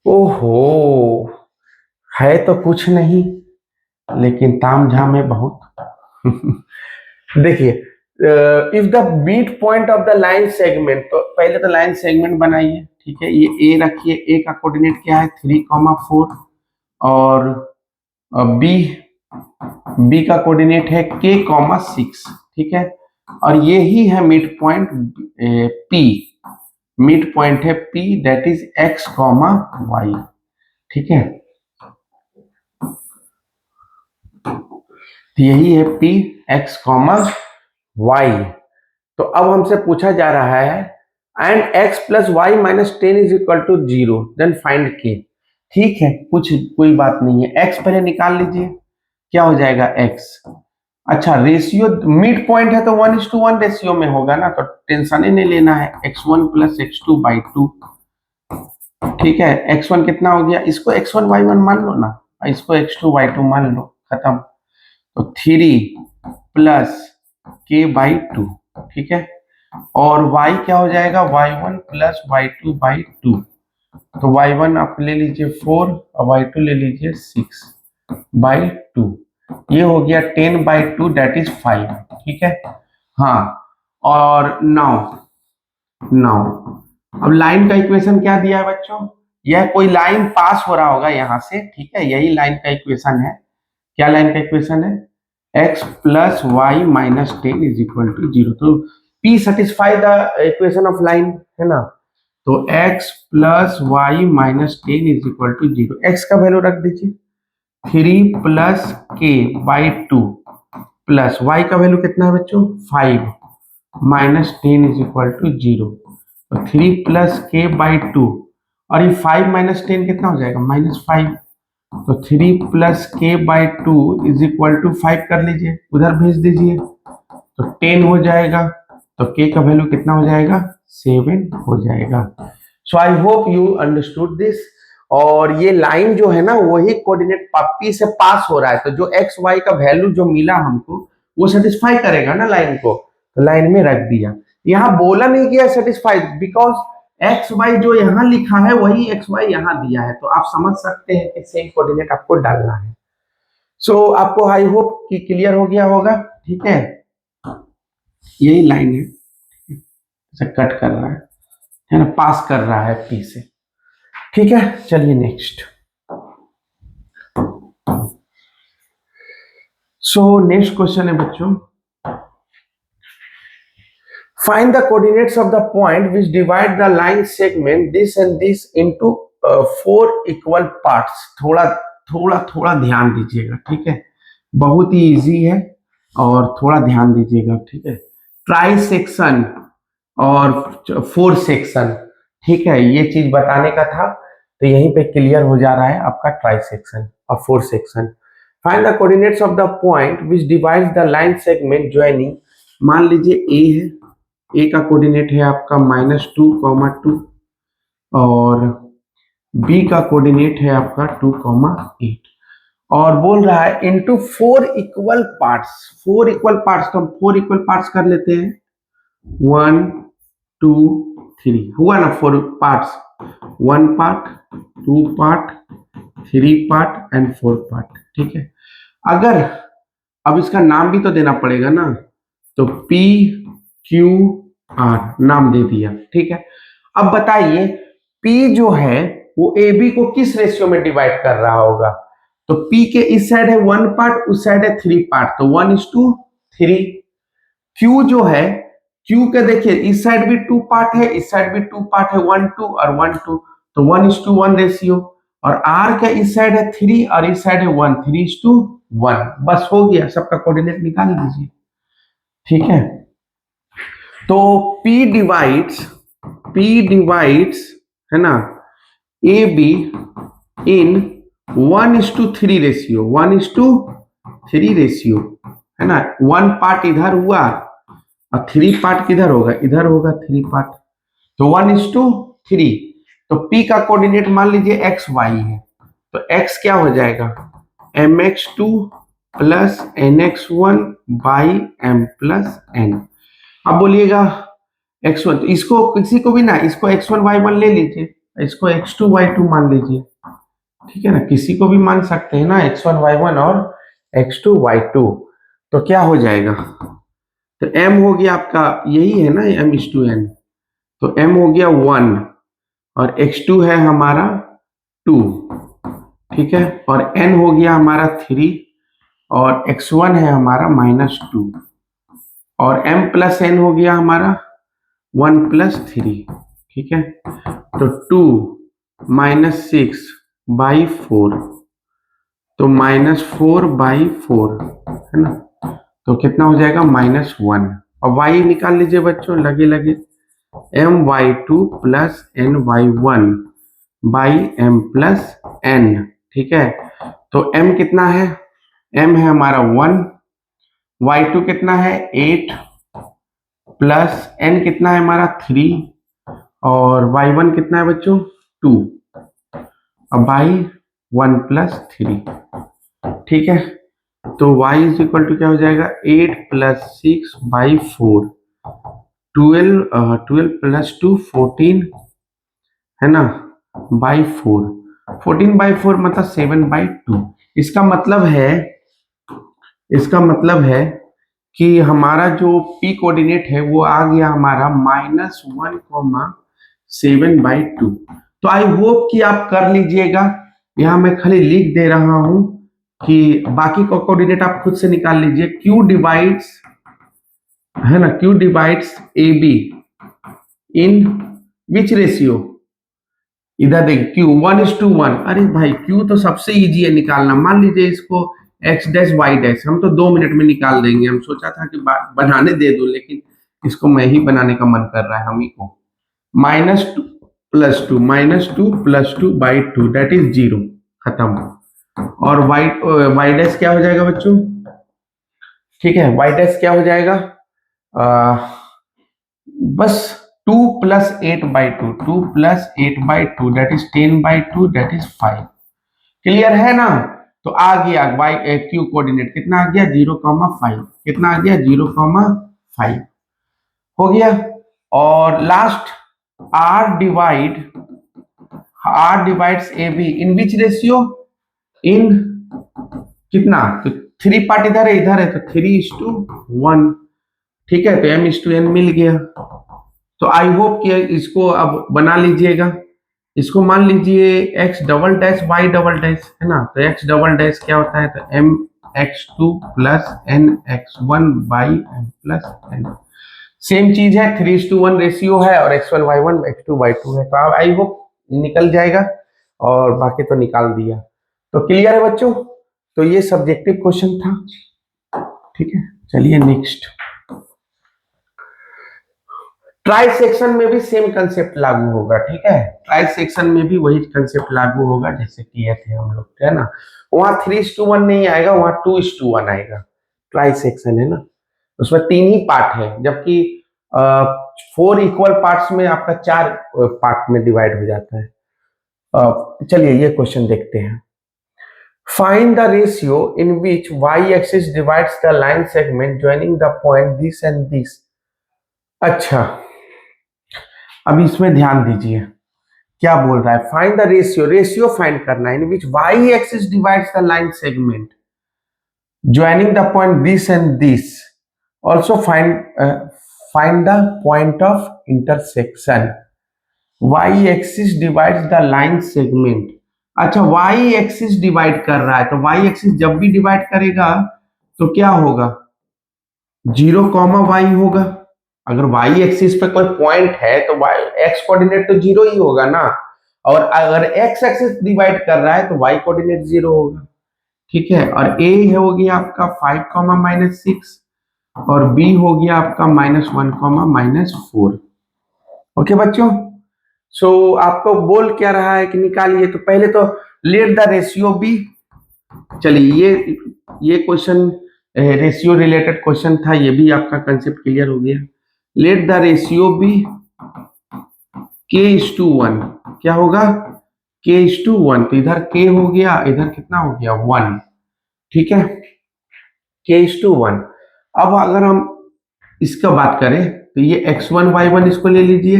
A: ओहो, है तो कुछ नहीं लेकिन तामझाम है बहुत। देखिए, if the mid point of the line segment, तो पहले तो लाइन सेगमेंट बनाइए। ठीक है, ये ए रखिए, ए का कोऑर्डिनेट क्या है 3,4, और बी का कोऑर्डिनेट है k,6। ठीक है, और ये ही है mid point P, mid point है P that is x comma y, ठीक है। यही है P x कॉमा y। तो अब हमसे पूछा जा रहा है and x plus y minus 10 is equal to 0, then find k। ठीक है, कुछ कोई बात नहीं है, x पहले निकाल लीजिए, क्या हो जाएगा x। अच्छा, रेशियो मिड पॉइंट है तो 1:1 रेशियो में होगा ना, तो टेंशन ही नहीं लेना है, x1 प्लस x2/2, ठीक है। x1 कितना हो गया, इसको x1y1 मान लो ना, इसको x2y2 मान लो, खत्म। तो 3 प्लस k/2, ठीक है। और y क्या हो जाएगा, y1 प्लस y2/2, तो y1 आप ले लीजिए 4 और y2 ले लीजिए 6/2, ये हो गया 10/2 दैट इज 5, ठीक है। हाँ, और नाउ अब लाइन का इक्वेशन क्या दिया है बच्चों, यह कोई लाइन पास हो रहा होगा यहां से, ठीक है, यही लाइन का इक्वेशन है। क्या लाइन का इक्वेशन है, x plus y minus 10 is equal to 0, तो P satisfy the equation of line, है ना। तो x plus y minus 10 is equal to 0, x का वैल्यू रख दीजिए 3 प्लस k/2 प्लस y का वैल्यू कितना है बच्चों 5 माइनस 10 इज इक्वल टू 0, तो 3 प्लस k/2 और ये 5 माइनस 10 कितना हो जाएगा -5, तो 3 plus k/2 is equal to 5 कर लीजिए, उधर भेज दीजिए, तो 10 हो जाएगा, तो k का वैल्यू कितना हो जाएगा 7 हो जाएगा। So I hope you understood this. और ये लाइन जो है ना वही कोऑर्डिनेट P से पास हो रहा है, तो जो x y का वैल्यू जो मिला हमको वो सेटिस्फाई करेगा ना लाइन को, तो लाइन में रख दिया। यहाँ बोला नहीं किया सेटिस्फाइड, बिकॉज एक्स वाई जो यहाँ लिखा है वही एक्स वाई यहाँ दिया है, तो आप समझ सकते हैं कि सेम कोऑर्डिनेट आपको डालना है। सो आपको आई होप कि क्लियर हो गया होगा, ठीक है। यही लाइन है, इसे कट कर रहा है ना, पास कर रहा है P से, ठीक है। चलिए नेक्स्ट। सो नेक्स्ट क्वेश्चन है बच्चों, find the coordinates of the point which divide the line segment this and this into 4 equal parts। थोड़ा ध्यान दीजिएगा, ठीक है, बहुत ही इजी है और थोड़ा ध्यान दीजिएगा, ठीक है। ट्राई सेक्शन और 4 सेक्शन, ठीक है, ये चीज बताने का था, तो यहीं पे क्लियर हो जा रहा है आपका ट्राई सेक्शन और 4 section. Find the coordinates of the point which divides the line segment joining, मान लीजिए ए है, ए का कोऑर्डिनेट है आपका -2, और बी का कोऑर्डिनेट है आपका 2, 8, और बोल रहा है into 4 equal parts. 4 equal parts, तो हम 4 इक्वल पार्ट्स कर लेते हैं, 1 2 3 हुआ ना 4 parts, 1 part 2 part 3 part and 4 part, ठीक है। अगर अब इसका नाम भी तो देना पड़ेगा ना, तो P Q R नाम दे दिया, ठीक है। अब बताइए P जो है वो AB को किस रेशियो में डिवाइड कर रहा होगा, तो P के इस साइड है 1 पार्ट, उस साइड है 3 पार्ट, तो 1:3। Q जो है, Q के देखिए इस साइड भी 2 पार्ट है, इस साइड भी 2 पार्ट है, 1:2 और 1:2, तो 1:1 रेशियो, और R के इस साइड है 3 और इस साइड है 1, 3:1, बस हो गया, सबका कोऑर्डिनेट निकाल दीजिए, ठीक है। तो P डिवाइड्स है ना AB इन 1:3 रेशियो, 1:3 रेशियो, है ना। 1 पार्ट इधर हुआ और 3 पार्ट किधर होगा, इधर होगा 3 पार्ट, तो 1:3। तो P का कोऑर्डिनेट मान लीजिए एक्स वाई है, तो x क्या हो जाएगा mx2 plus nx1 by m plus n। अब बोलिएगा x1, तो इसको किसी को भी ना, इसको x1 y1 ले लीजिए, इसको x2 y2 मान लीजिए, ठीक है ना, किसी को भी मान सकते हैं ना, x1 y1 और x2 y2, तो क्या हो जाएगा, तो m हो गया आपका, यही है ना m:n, तो m हो गया 1 और x2 है हमारा 2, ठीक है, और n हो गया हमारा 3 और x1 है हमारा -2, और m प्लस n हो गया हमारा 1 + 3, ठीक है, तो 2 माइनस 6 बाई 4, तो -4/4 है ना, तो कितना हो जाएगा -1। और y निकाल लीजिए बच्चों, लगे लगे my2 plus ny1 by m plus n। ठीक है, तो m कितना है, m है हमारा 1, y2 कितना है 8 प्लस n कितना है हमारा 3 और y1 कितना है बच्चों 2 और बाई 1 प्लस 3। ठीक है, तो y इज इक्वल टू क्या हो जाएगा 8 प्लस 6 बाई 4, 12 प्लस 2 14 है ना, बाई 4, 14/4 मतलब 7/2। इसका मतलब है कि हमारा जो p कोऑर्डिनेट है वो आ गया हमारा -1,7/2। तो आई होप कि आप कर लीजिएगा। यहाँ मैं खाली लिख दे रहा हूं कि बाकी का कोऑर्डिनेट आप खुद से निकाल लीजिए। q डिवाइड्स है ना, q divides ab in which ratio, इधर देखिए q 1:1। अरे भाई q तो सबसे इजी है निकालना। मान लीजिए इसको x डैश y डैश, हम तो 2 मिनट में निकाल देंगे। हम सोचा था कि बनाने दे दो, लेकिन इसको मैं ही बनाने का मन कर रहा है हम ही को। -2 + 2 -2 + 2/2 दैट इज 0, खत्म। और y डैश क्या हो जाएगा बच्चों, ठीक है, y डैश क्या हो जाएगा, बस 2 + 8/2, 2 + 8/2 that is 10/2 that is 5। Clear है ना। तो आ गया y q कोऑर्डिनेट कितना आ गया 0,5, कितना आ गया 0,5 हो गया। और last r divides ab in which ratio, in कितना, तो 3 पार्ट इधर है तो 3:1। ठीक है, तो m:n मिल गया। तो आई होप कि इसको अब बना लीजिएगा। इसको मान लीजिए x double dash y double dash है ना, तो x डबल डैश क्या होता है, तो mx2 + nx1/m+n। सेम चीज है, 3:1 रेशियो है और x1 y1 x2 y2 है। तो अब आई होप निकल जाएगा, और बाकी तो निकाल दिया। तो क्लियर है बच्चों। तो ये सब्जेक्टिव क्वेश्चन था। ठीक है, चलिए नेक्स्ट। ट्राई सेक्शन में भी सेम कंसेप्ट लागू होगा। ठीक है, ट्राई सेक्शन में भी वही कंसेप्ट लागू होगा जैसे किए थे हम लोग, है ना। वहां 3:1 नहीं आएगा, वहां 2:1 आएगा। ट्राई सेक्शन है ना, उसमें 3 ही पार्ट है, जबकि 4 इक्वल पार्ट्स में आपका 4 पार्ट में डिवाइड हो जाता है। चलिए ये क्वेश्चन देखते हैं। Find the ratio in which y axis divides the line segment joining the point this and this. अच्छा, अब इसमें ध्यान दीजिए क्या बोल रहा है। Find the ratio, ratio find करना है इन विच y axis divides the line segment joining the point this and this. Also find the point of intersection. y axis divides the line segment. अच्छा, y एक्सिस डिवाइड कर रहा है, तो y axis जब भी divide करेगा तो क्या होगा 0, y होगा। अगर y एक्सिस पे कोई पॉइंट है तो y x कोऑर्डिनेट तो 0 ही होगा ना, और अगर x एक्सिस डिवाइड कर रहा है तो y कोऑर्डिनेट 0 होगा। ठीक है, और a हो गया आपका 5, -6 और b हो गया आपका -1, -4। ओके बच्चों, सो आपको बोल क्या रहा है कि निकालिए। तो पहले तो लेट द रेशियो बी। चलिए ये क्वेश्चन रेशियो रिलेटेड क्वेश्चन था, ये भी आपका कंसेप्ट क्लियर हो गया। Let the ratio be k:1। क्या होगा k:1, तो इधर k हो गया, इधर कितना हो गया 1। ठीक है, k:1। अब अगर हम इसका बात करें तो ये x1 y1 इसको ले लीजिए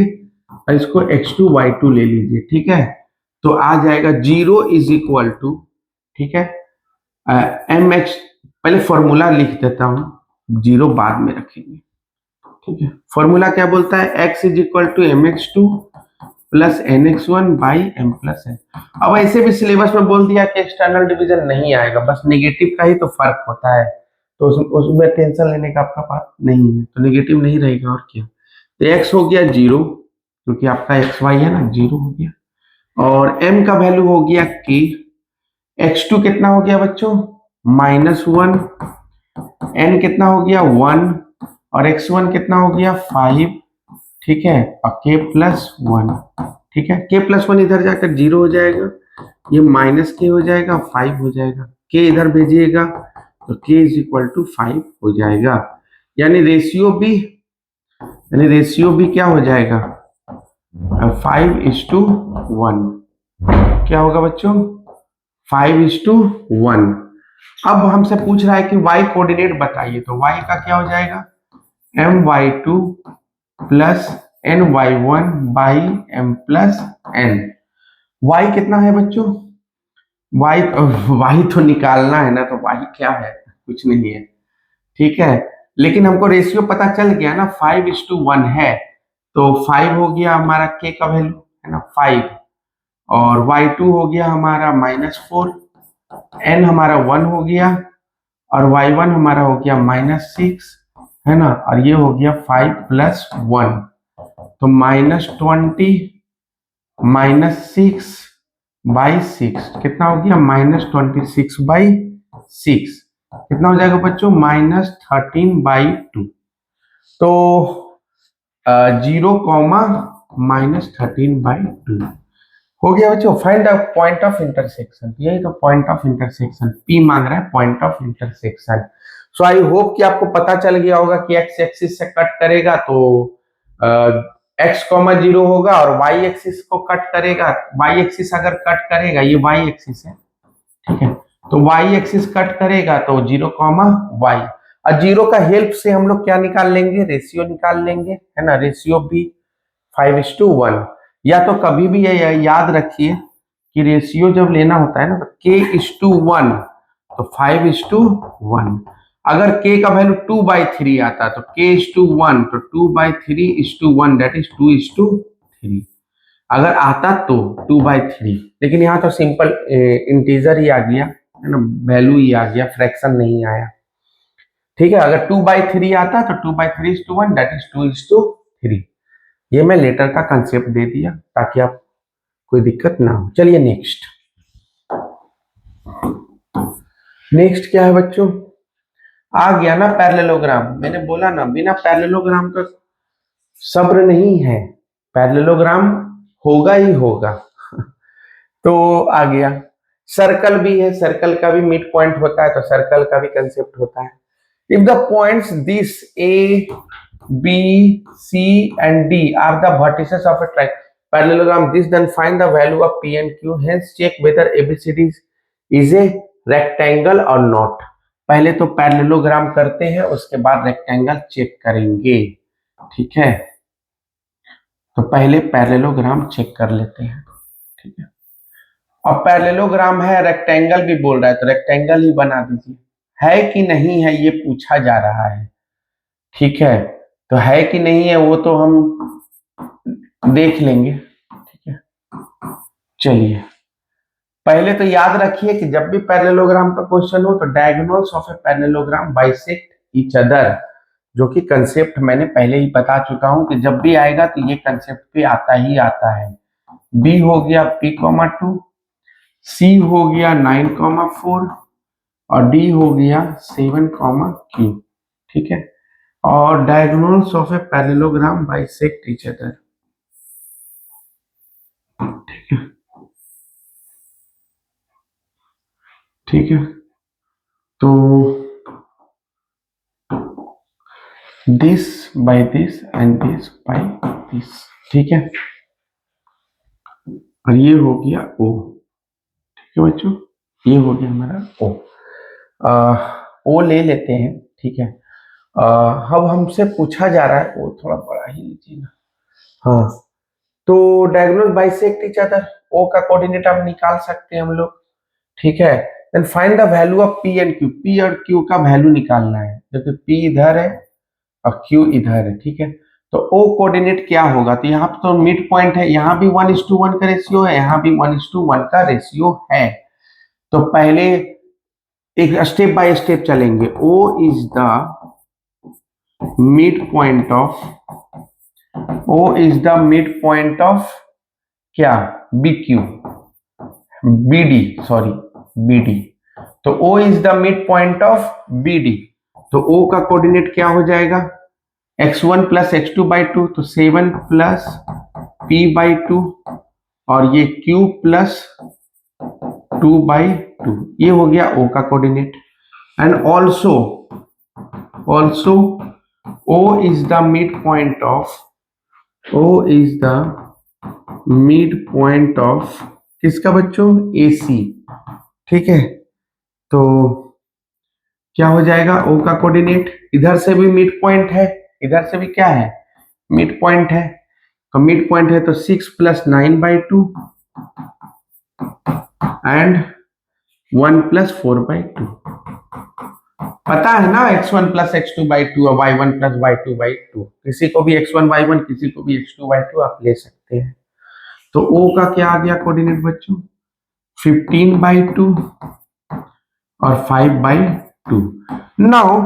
A: और इसको x2 y2 ले लीजिए। ठीक है, तो आ जाएगा 0 इज इक्वल टू, ठीक है, mx, पहले फॉर्मूला लिख देता हूं, 0 बाद में रखेंगे। ठीक है, फॉर्मूला क्या बोलता है, x is equal to mx2 + nx1/m+n। अब ऐसे भी सिलेबस में बोल दिया कि एक्सटर्नल डिवीजन नहीं आएगा, बस नेगेटिव का ही तो फर्क होता है, तो उसमें टेंशन लेने का आपका बात नहीं है, तो नेगेटिव नहीं रहेगा और क्या। तो x हो गया 0, क्योंकि आपका एक्स वाई है ना, 0 हो गया। और m का वैल्यू हो गया k, x2 कितना हो गया बच्चों, -1, n कितना हो गया 1, और x1 कितना हो गया 5, ठीक है, और k +1, ठीक है। k +1 इधर जाकर 0 हो जाएगा, ये -k हो जाएगा, 5 हो जाएगा, k इधर भेजिएगा तो k = 5 हो जाएगा। यानी रेशियो भी क्या हो जाएगा, 5:1। क्या होगा बच्चों, 5:1। अब हमसे पूछ रहा है कि y कोऑर्डिनेट बताइए, तो y का क्या हो जाएगा, my2 + ny1 m+n। y कितना है बच्चों, y तो निकालना है ना, तो y क्या है, कुछ नहीं है, ठीक है। लेकिन हमको रेशियो पता चल गया ना, 5:1 है, तो 5 हो गया हमारा k का वैल्यू, है ना 5, और y2 हो गया हमारा -4, n हमारा 1 हो गया, और y1 हमारा हो गया -6, है ना, और ये हो गया 5 + 1, तो -20 -6/6 कितना हो गया, -26/6, कितना हो जाएगा बच्चों, -13/2। तो 0, -13/2 हो गया बच्चों। Find the point of intersection, यही तो पॉइंट ऑफ इंटरसेक्शन, पी मांग रहा है, point of intersection. So I hope कि आपको पता चल गया होगा कि एक्स एक्सिस से कट करेगा तो x, 0 होगा, और y एक्सिस को कट करेगा, y एक्सिस अगर कट करेगा, ये y एक्सिस है, ठीक है, तो y एक्सिस कट करेगा तो 0, y, और 0 का हेल्प से हम लोग क्या निकाल लेंगे, रेशियो निकाल लेंगे, है ना, रेशियो भी 5:1। या तो कभी भी ये याद रखिए कि रेशियो जब लेना होता है ना, तो k:1, तो 5:1। अगर k का वैल्यू 2/3 आता तो k:1, तो 2/3:1, दैट इज 2:3। अगर आता तो 2/3, लेकिन यहाँ तो सिंपल इंटीजर ही आ गया, है ना, वैल्यू ही आ गया, फ्रैक्शन नहीं आया, ठीक है। अगर 2/3 आता तो 2/3:1, दैट इज 2:3। ये मैं लेटर का कंसेप्ट दे दिया ताकि आप कोई दिक्कत ना हो। चलिए नेक्स्ट क्या है बच्चों, आ गया ना पैरेललोग्राम। मैंने बोला ना, बिना पैरेललोग्राम का सब्र नहीं है, पैरेललोग्राम होगा ही होगा। तो आ गया, सर्कल भी है, सर्कल का भी मिड पॉइंट होता है, तो सर्कल का भी कंसेप्ट होता है। If the points this A, B, C and D are the vertices of a parallelogram, this then find the value of p and q, hence check whether abcd is a rectangle or not। पहले तो parallelogram करते हैं, उसके बाद rectangle check करेंगे, ठीक है। तो पहले पैरेललोग्राम चेक कर लेते हैं, ठीक है। अब पैरेललोग्राम है, रेक्टेंगल भी बोल रहा है, तो रेक्टेंगल ही बना दीजिए। है कि नहीं है ये पूछा जा रहा है, ठीक है, तो है कि नहीं है वो तो हम देख लेंगे, ठीक है। चलिए, पहले तो याद रखिए कि जब भी पैरेललोग्राम का क्वेश्चन हो तो diagonals of a parallelogram bisect each other, जो कि कंसेप्ट मैंने पहले ही बता चुका हूं कि जब भी आएगा तो ये कंसेप्ट पे आता ही आता है। बी हो गया p,2, सी हो गया 9,4, और डी हो गया 7,q, ठीक है। और diagonals of a parallelogram bisect each other, ठीक है, ठीक है। तो this by this and this by this, ठीक है, और ये हो गया ओ, ठीक है बच्चों, ये हो गया हमारा ओ। ओ ले लेते हैं, ठीक है। अब हमसे पूछा जा रहा है, वो थोड़ा बड़ा ही लीजिए ना, हाँ। तो डायगोनल बाइसेक्ट ईच अदर, ओ का कोऑर्डिनेट आप निकाल सकते हैं हम लोग, ठीक है। Then find the value of P and Q, P और क्यू का वैल्यू निकालना है, क्योंकि पी इधर है और क्यू इधर है, ठीक है। तो ओ कोऑर्डिनेट क्या होगा, तो यहाँ पे तो मिड पॉइंट है, यहाँ भी 1:1 का रेशियो है, यहाँ भी 1:1 का रेशियो है। तो पहले एक स्टेप बाय स्टेप चलेंगे। O is the mid point of O is the mid point of क्या, B Q, B D, sorry B D. तो O is the mid point of B D. तो O का coordinate क्या हो जाएगा, x1 plus X two by two, तो 7 plus p by two, और ये q प्लस 2/2, ये हो गया O का coordinate. And also O is the midpoint of किसका बच्चों, AC। ठीक है, तो क्या हो जाएगा, O का कोऑर्डिनेट, इधर से भी मिड पॉइंट है, इधर से भी क्या है, मिड पॉइंट है। तो मिड पॉइंट है तो 6 प्लस 9/2 एंड 1 प्लस 4/2। पता है ना, x1 प्लस x2/2 और y1 प्लस y2/2। किसी को भी x1 y1, किसी को भी x2/2 आप ले सकते हैं। तो O का क्या आ गया कोऑर्डिनेट बच्चों, 15/2 और 5/2। Now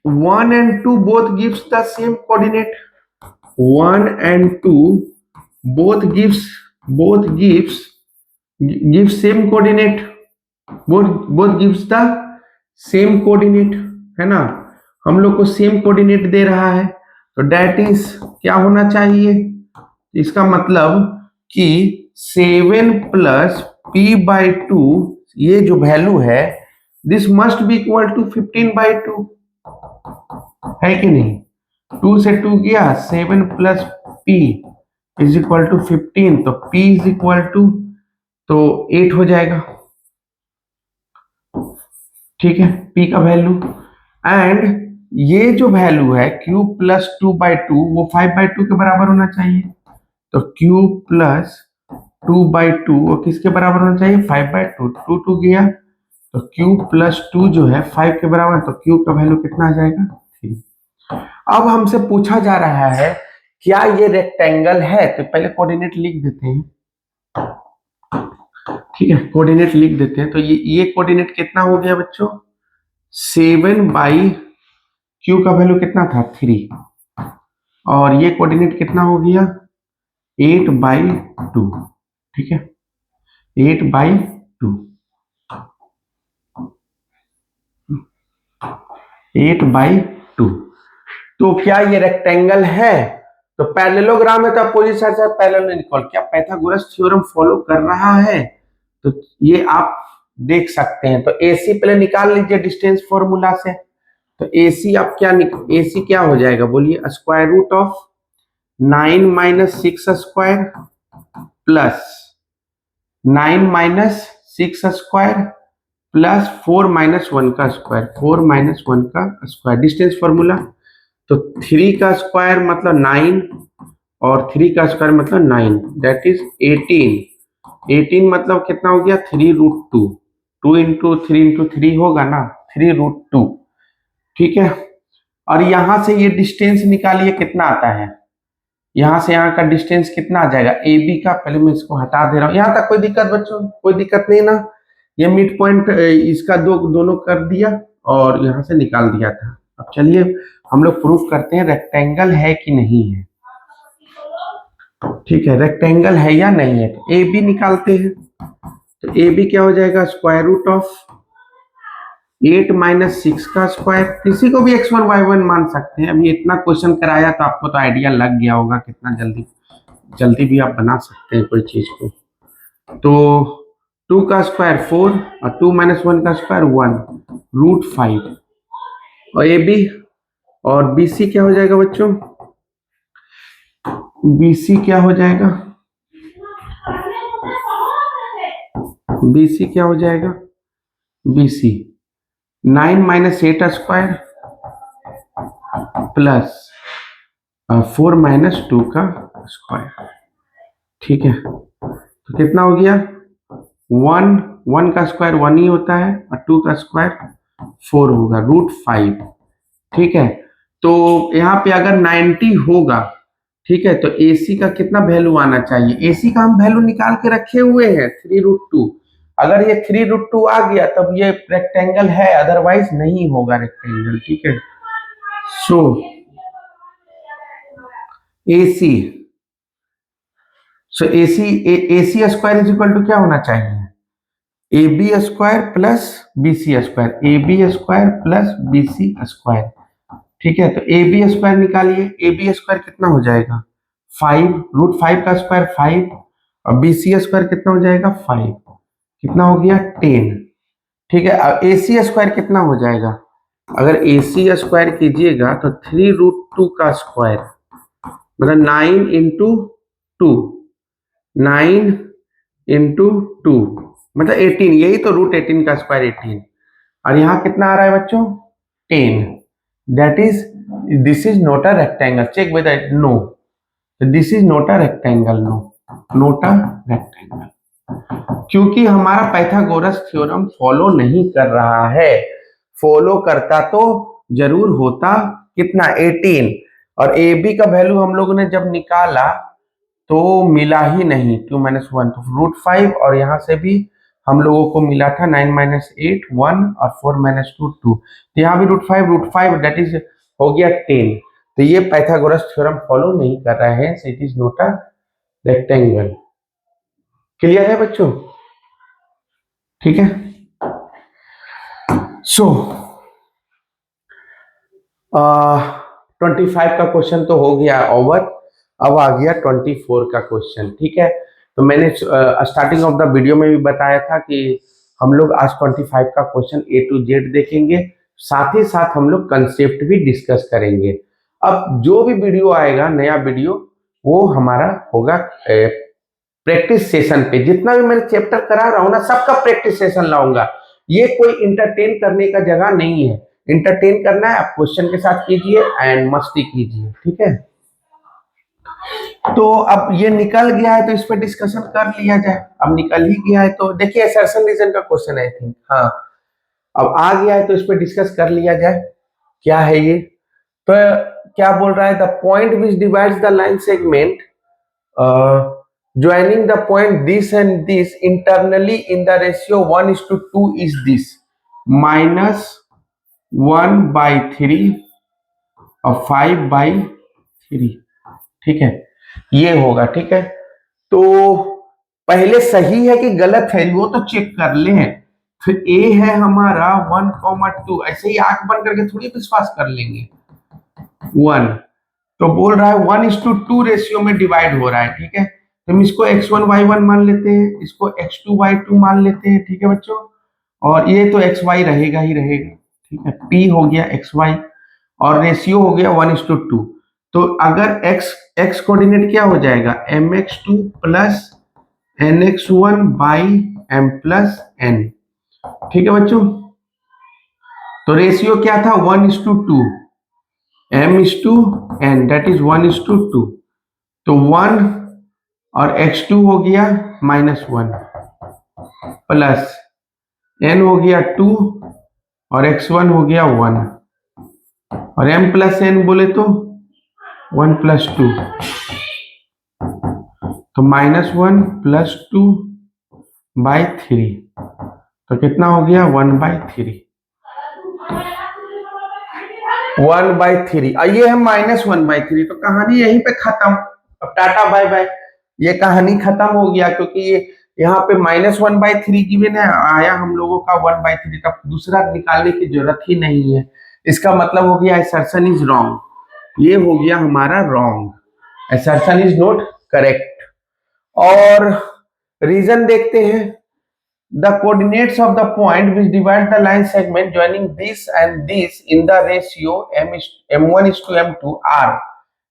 A: 1 and 2 both gives the same coordinate. 1 and 2 both gives same coordinate. both gives the same coordinate, है ना, हम लोग को सेम कोऑर्डिनेट दे रहा है, तो डेट इज क्या होना चाहिए, इसका मतलब कि 7 प्लस p/2, ये जो वैल्यू है, this must be equal to 15/2, है कि नहीं। 2 से 2 गया, 7 plus p is equal to 15, तो p इज इक्वल टू तो 8 हो जाएगा। ठीक है, p का वैल्यू, एंड ये जो वैल्यू है q प्लस 2/2 वो 5/2 के बराबर होना चाहिए। तो q प्लस 2/2 वो किसके बराबर होना चाहिए, 5/2। 2 गया, तो q प्लस 2 जो है 5 के बराबर, तो q का वैल्यू कितना आ जाएगा, 3। अब हमसे पूछा जा रहा है क्या ये रेक्टेंगल है, तो पहले कोऑर्डिनेट लिख देते हैं। ठीक है, कोऑर्डिनेट लिख देते हैं। तो ये कोऑर्डिनेट कितना हो गया बच्चों, 7/q का वैल्यू कितना था, 3, और ये कोऑर्डिनेट कितना हो गया, 8/2। ठीक है, 8/2, 8/2। तो क्या ये रेक्टेंगल है, तो पैरेललोग्राम है तो अपोजिट साइड से पैरेलल निकल, क्या पाइथागोरस थ्योरम फॉलो कर रहा है, तो ये आप देख सकते हैं। तो AC पहले निकाल लीजिए डिस्टेंस फॉर्मूला से। तो AC आप क्या AC क्या हो जाएगा बोलिए, square root of 9 minus 6 square plus 9 minus 6 square plus 4 minus 1 का स्क्वायर, 4 माइनस 1 का स्क्वायर, डिस्टेंस फॉर्मूला। तो 3 का स्क्वायर मतलब 9 और 3 का स्क्वायर मतलब 9, दैट इज 18। 18 मतलब कितना हो गया, 3√2। 2 इंटू 3 इंटू 3 होगा ना, 3√2। ठीक है, और यहां से ये डिस्टेंस निकालिए कितना आता है, यहां से यहां का डिस्टेंस कितना आ जाएगा AB का, पहले मैं इसको हटा दे रहा हूं। यहां तक कोई दिक्कत बच्चों, कोई दिक्कत नहीं ना, ये मिड पॉइंट इसका दोनों कर दिया और यहां से निकाल दिया था। अब चलिए हम लोग प्रूफ करते हैं रेक्टेंगल है कि नहीं है। ठीक है, रेक्टेंगल है या नहीं है, तो AB निकालते हैं। तो AB क्या हो जाएगा, स्क्वायर रूट ऑफ 8 माइनस 6 का स्क्वायर, किसी को भी x1 y1 मान सकते हैं। अभी इतना क्वेश्चन कराया तो आपको तो आइडिया लग गया होगा, कितना जल्दी भी आप बना सकते हैं कोई चीज को। तो 2 का स्क्वायर 4 और 2 माइनस 1 का स्क्वायर 1√5, और AB और BC क्या हो जाएगा बच्चों, BC क्या हो जाएगा, BC क्या हो जाएगा, BC 9 minus 8 square plus 4 minus 2 का स्क्वायर। ठीक है, तो कितना हो गया, 1 का स्क्वायर 1 ही होता है और 2 का स्क्वायर 4 होगा, √5। ठीक है, तो यहाँ पे अगर 90 होगा, ठीक है, तो AC का कितना वैल्यू आना चाहिए, AC का हम वैल्यू निकाल के रखे हुए हैं 3√2। अगर ये 3√2 आ गया तब ये रेक्टेंगल है, अदरवाइज नहीं होगा रेक्टेंगल। ठीक है, so AC, so AC square is equal to क्या होना चाहिए? AB square plus BC square, AB square plus BC square. ठीक है, तो AB स्क्वायर निकालिए। AB स्क्वायर कितना हो जाएगा? 5, √5 का स्क्वायर 5, और BC स्क्वायर कितना हो जाएगा? 5, कितना हो गया? 10। ठीक है, अब AC स्क्वायर कितना हो जाएगा? अगर AC स्क्वायर कीजिएगा तो 3√2 का स्क्वायर, मतलब 9 इंटू 2, 9 इंटू 2 मतलब 18, यही तो √18 का स्क्वायर 18। और यहाँ कितना आ रहा है बच्चों? 10। That is, this is not a rectangle, check with no, this is not a rectangle, no, not a rectangle, क्योंकि हमारा पाइथागोरस थ्योरम फॉलो नहीं कर रहा है। फॉलो करता तो जरूर होता, कितना? 18। और ए बी का वैल्यू हम लोगों ने जब निकाला तो मिला ही नहीं, 2 - 1 तो √5, और यहाँ से भी हम लोगों को मिला था 9 - 8 1, और 4 - 2 2, तो यहाँ भी √5 दैट इज हो गया 10। तो ये पाइथागोरस थ्योरम फॉलो नहीं कर रहा है, it is not a rectangle. Clear है बच्चों? ठीक है, सो 25 का क्वेश्चन तो हो गया ओवर। अब आ गया 24 का क्वेश्चन। ठीक है, तो मैंने स्टार्टिंग ऑफ द वीडियो में भी बताया था कि हम लोग आज 25 का क्वेश्चन A to Z देखेंगे, साथ ही साथ हम लोग कंसेप्ट भी डिस्कस करेंगे। अब जो भी वीडियो आएगा नया वीडियो, वो हमारा होगा प्रैक्टिस सेशन पे। जितना भी मैंने चैप्टर करा रहा हूँ ना, सबका प्रैक्टिस सेशन लाऊंगा। ये कोई इंटरटेन करने का जगह नहीं है। इंटरटेन करना है, आप क्वेश्चन के साथ कीजिए एंड मस्ती कीजिए। ठीक है, तो अब ये निकल गया है तो इस पर डिस्कशन कर लिया जाए। अब निकल ही गया है तो देखिए, असर्शन रीजन का क्वेश्चन है, आई थिंक। हाँ, अब आ गया है तो इस पर डिस्कस कर लिया जाए। क्या है ये? तो क्या बोल रहा है? The point which divides the line segment joining the point this and this internally in the ratio 1:2 is this, -1/3 और 5/3। ठीक है, ये होगा। ठीक है, तो पहले सही है कि गलत है वो तो चेक कर ले। फिर ए है हमारा 1,2, ऐसे ही आंख बंद करके थोड़ी विश्वास कर लेंगे। 1, तो बोल रहा है 1:2 रेशियो में डिवाइड हो रहा है। ठीक है, तो हम इसको x1 y1 मान लेते हैं, इसको x2 y2 मान लेते हैं। ठीक है बच्चों, और ये तो xy रहेगा ही रहेगा। ठीक है, p हो गया xy, और रेशियो हो गया 1:2। तो अगर x कोऑर्डिनेट क्या हो जाएगा? mx2 plus nx1 by m plus n। ठीक है बच्चों, तो रेशियो क्या था? 1:2, m:n, दैट इज 1:2। तो 1 और x2 हो गया -1, प्लस n हो गया 2, और x1 हो गया 1, और m प्लस n बोले तो 1 + 2, तो -1 + 2/3, तो कितना हो गया? 1/3। 1/3, और ये है -1/3, तो कहानी यहीं पे खत्म। अब टाटा बाय बाय, ये कहानी खत्म हो गया, क्योंकि ये यहाँ पे -1/3 गिवन है, आया हम लोगों का 1/3, तब दूसरा निकालने की जरूरत ही नहीं है। इसका मतलब हो गया असर्शन इज रॉन्ग, ये हो गया हमारा wrong, assertion is not correct. और रीजन देखते हैं। The coordinates of the point which divide the line segment joining this and this in the ratio m1:m2 are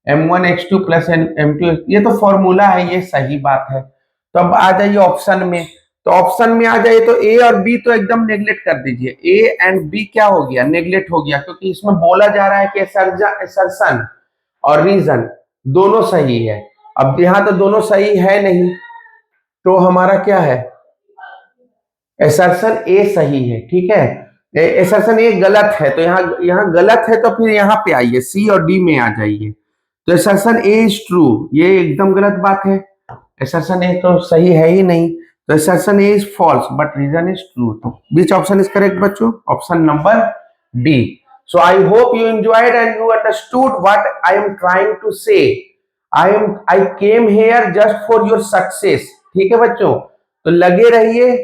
A: m1x2 plus m2। ये तो formula है, ये सही बात है। तो अब आ जाइए ऑप्शन में, तो ऑप्शन में आ जाइए तो ए और बी तो एकदम नेग्लेक्ट कर दीजिए। ए एंड बी क्या हो गया? नेग्लेक्ट हो गया, क्योंकि इसमें बोला जा रहा है कि असर्शन और रीजन दोनों सही है। अब यहाँ तो दोनों सही है नहीं, तो हमारा क्या है? असर्शन ए सही है। ठीक है, असर्शन ए गलत है, तो यहाँ गलत है, तो फिर यहाँ पे आइए सी और डी में आ जाइए। तो असर्शन ए इज ट्रू, ये एकदम गलत बात है। असर्शन ए तो सही है ही नहीं, तो assertion A is false but reason is true. तो विच ऑप्शन इज करेक्ट बच्चों? Option number D. So I hope you enjoyed and you understood what I am trying to say. I came here just for your success. ठीक है बच्चों, तो लगे रहिए,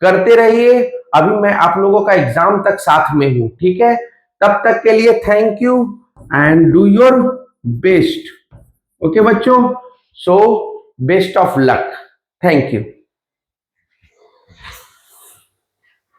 A: करते रहिए। अभी मैं आप लोगों का एग्जाम तक साथ में हूं, ठीक है। तब तक के लिए thank you and do your best. Okay बच्चों, so best of luck. Thank you.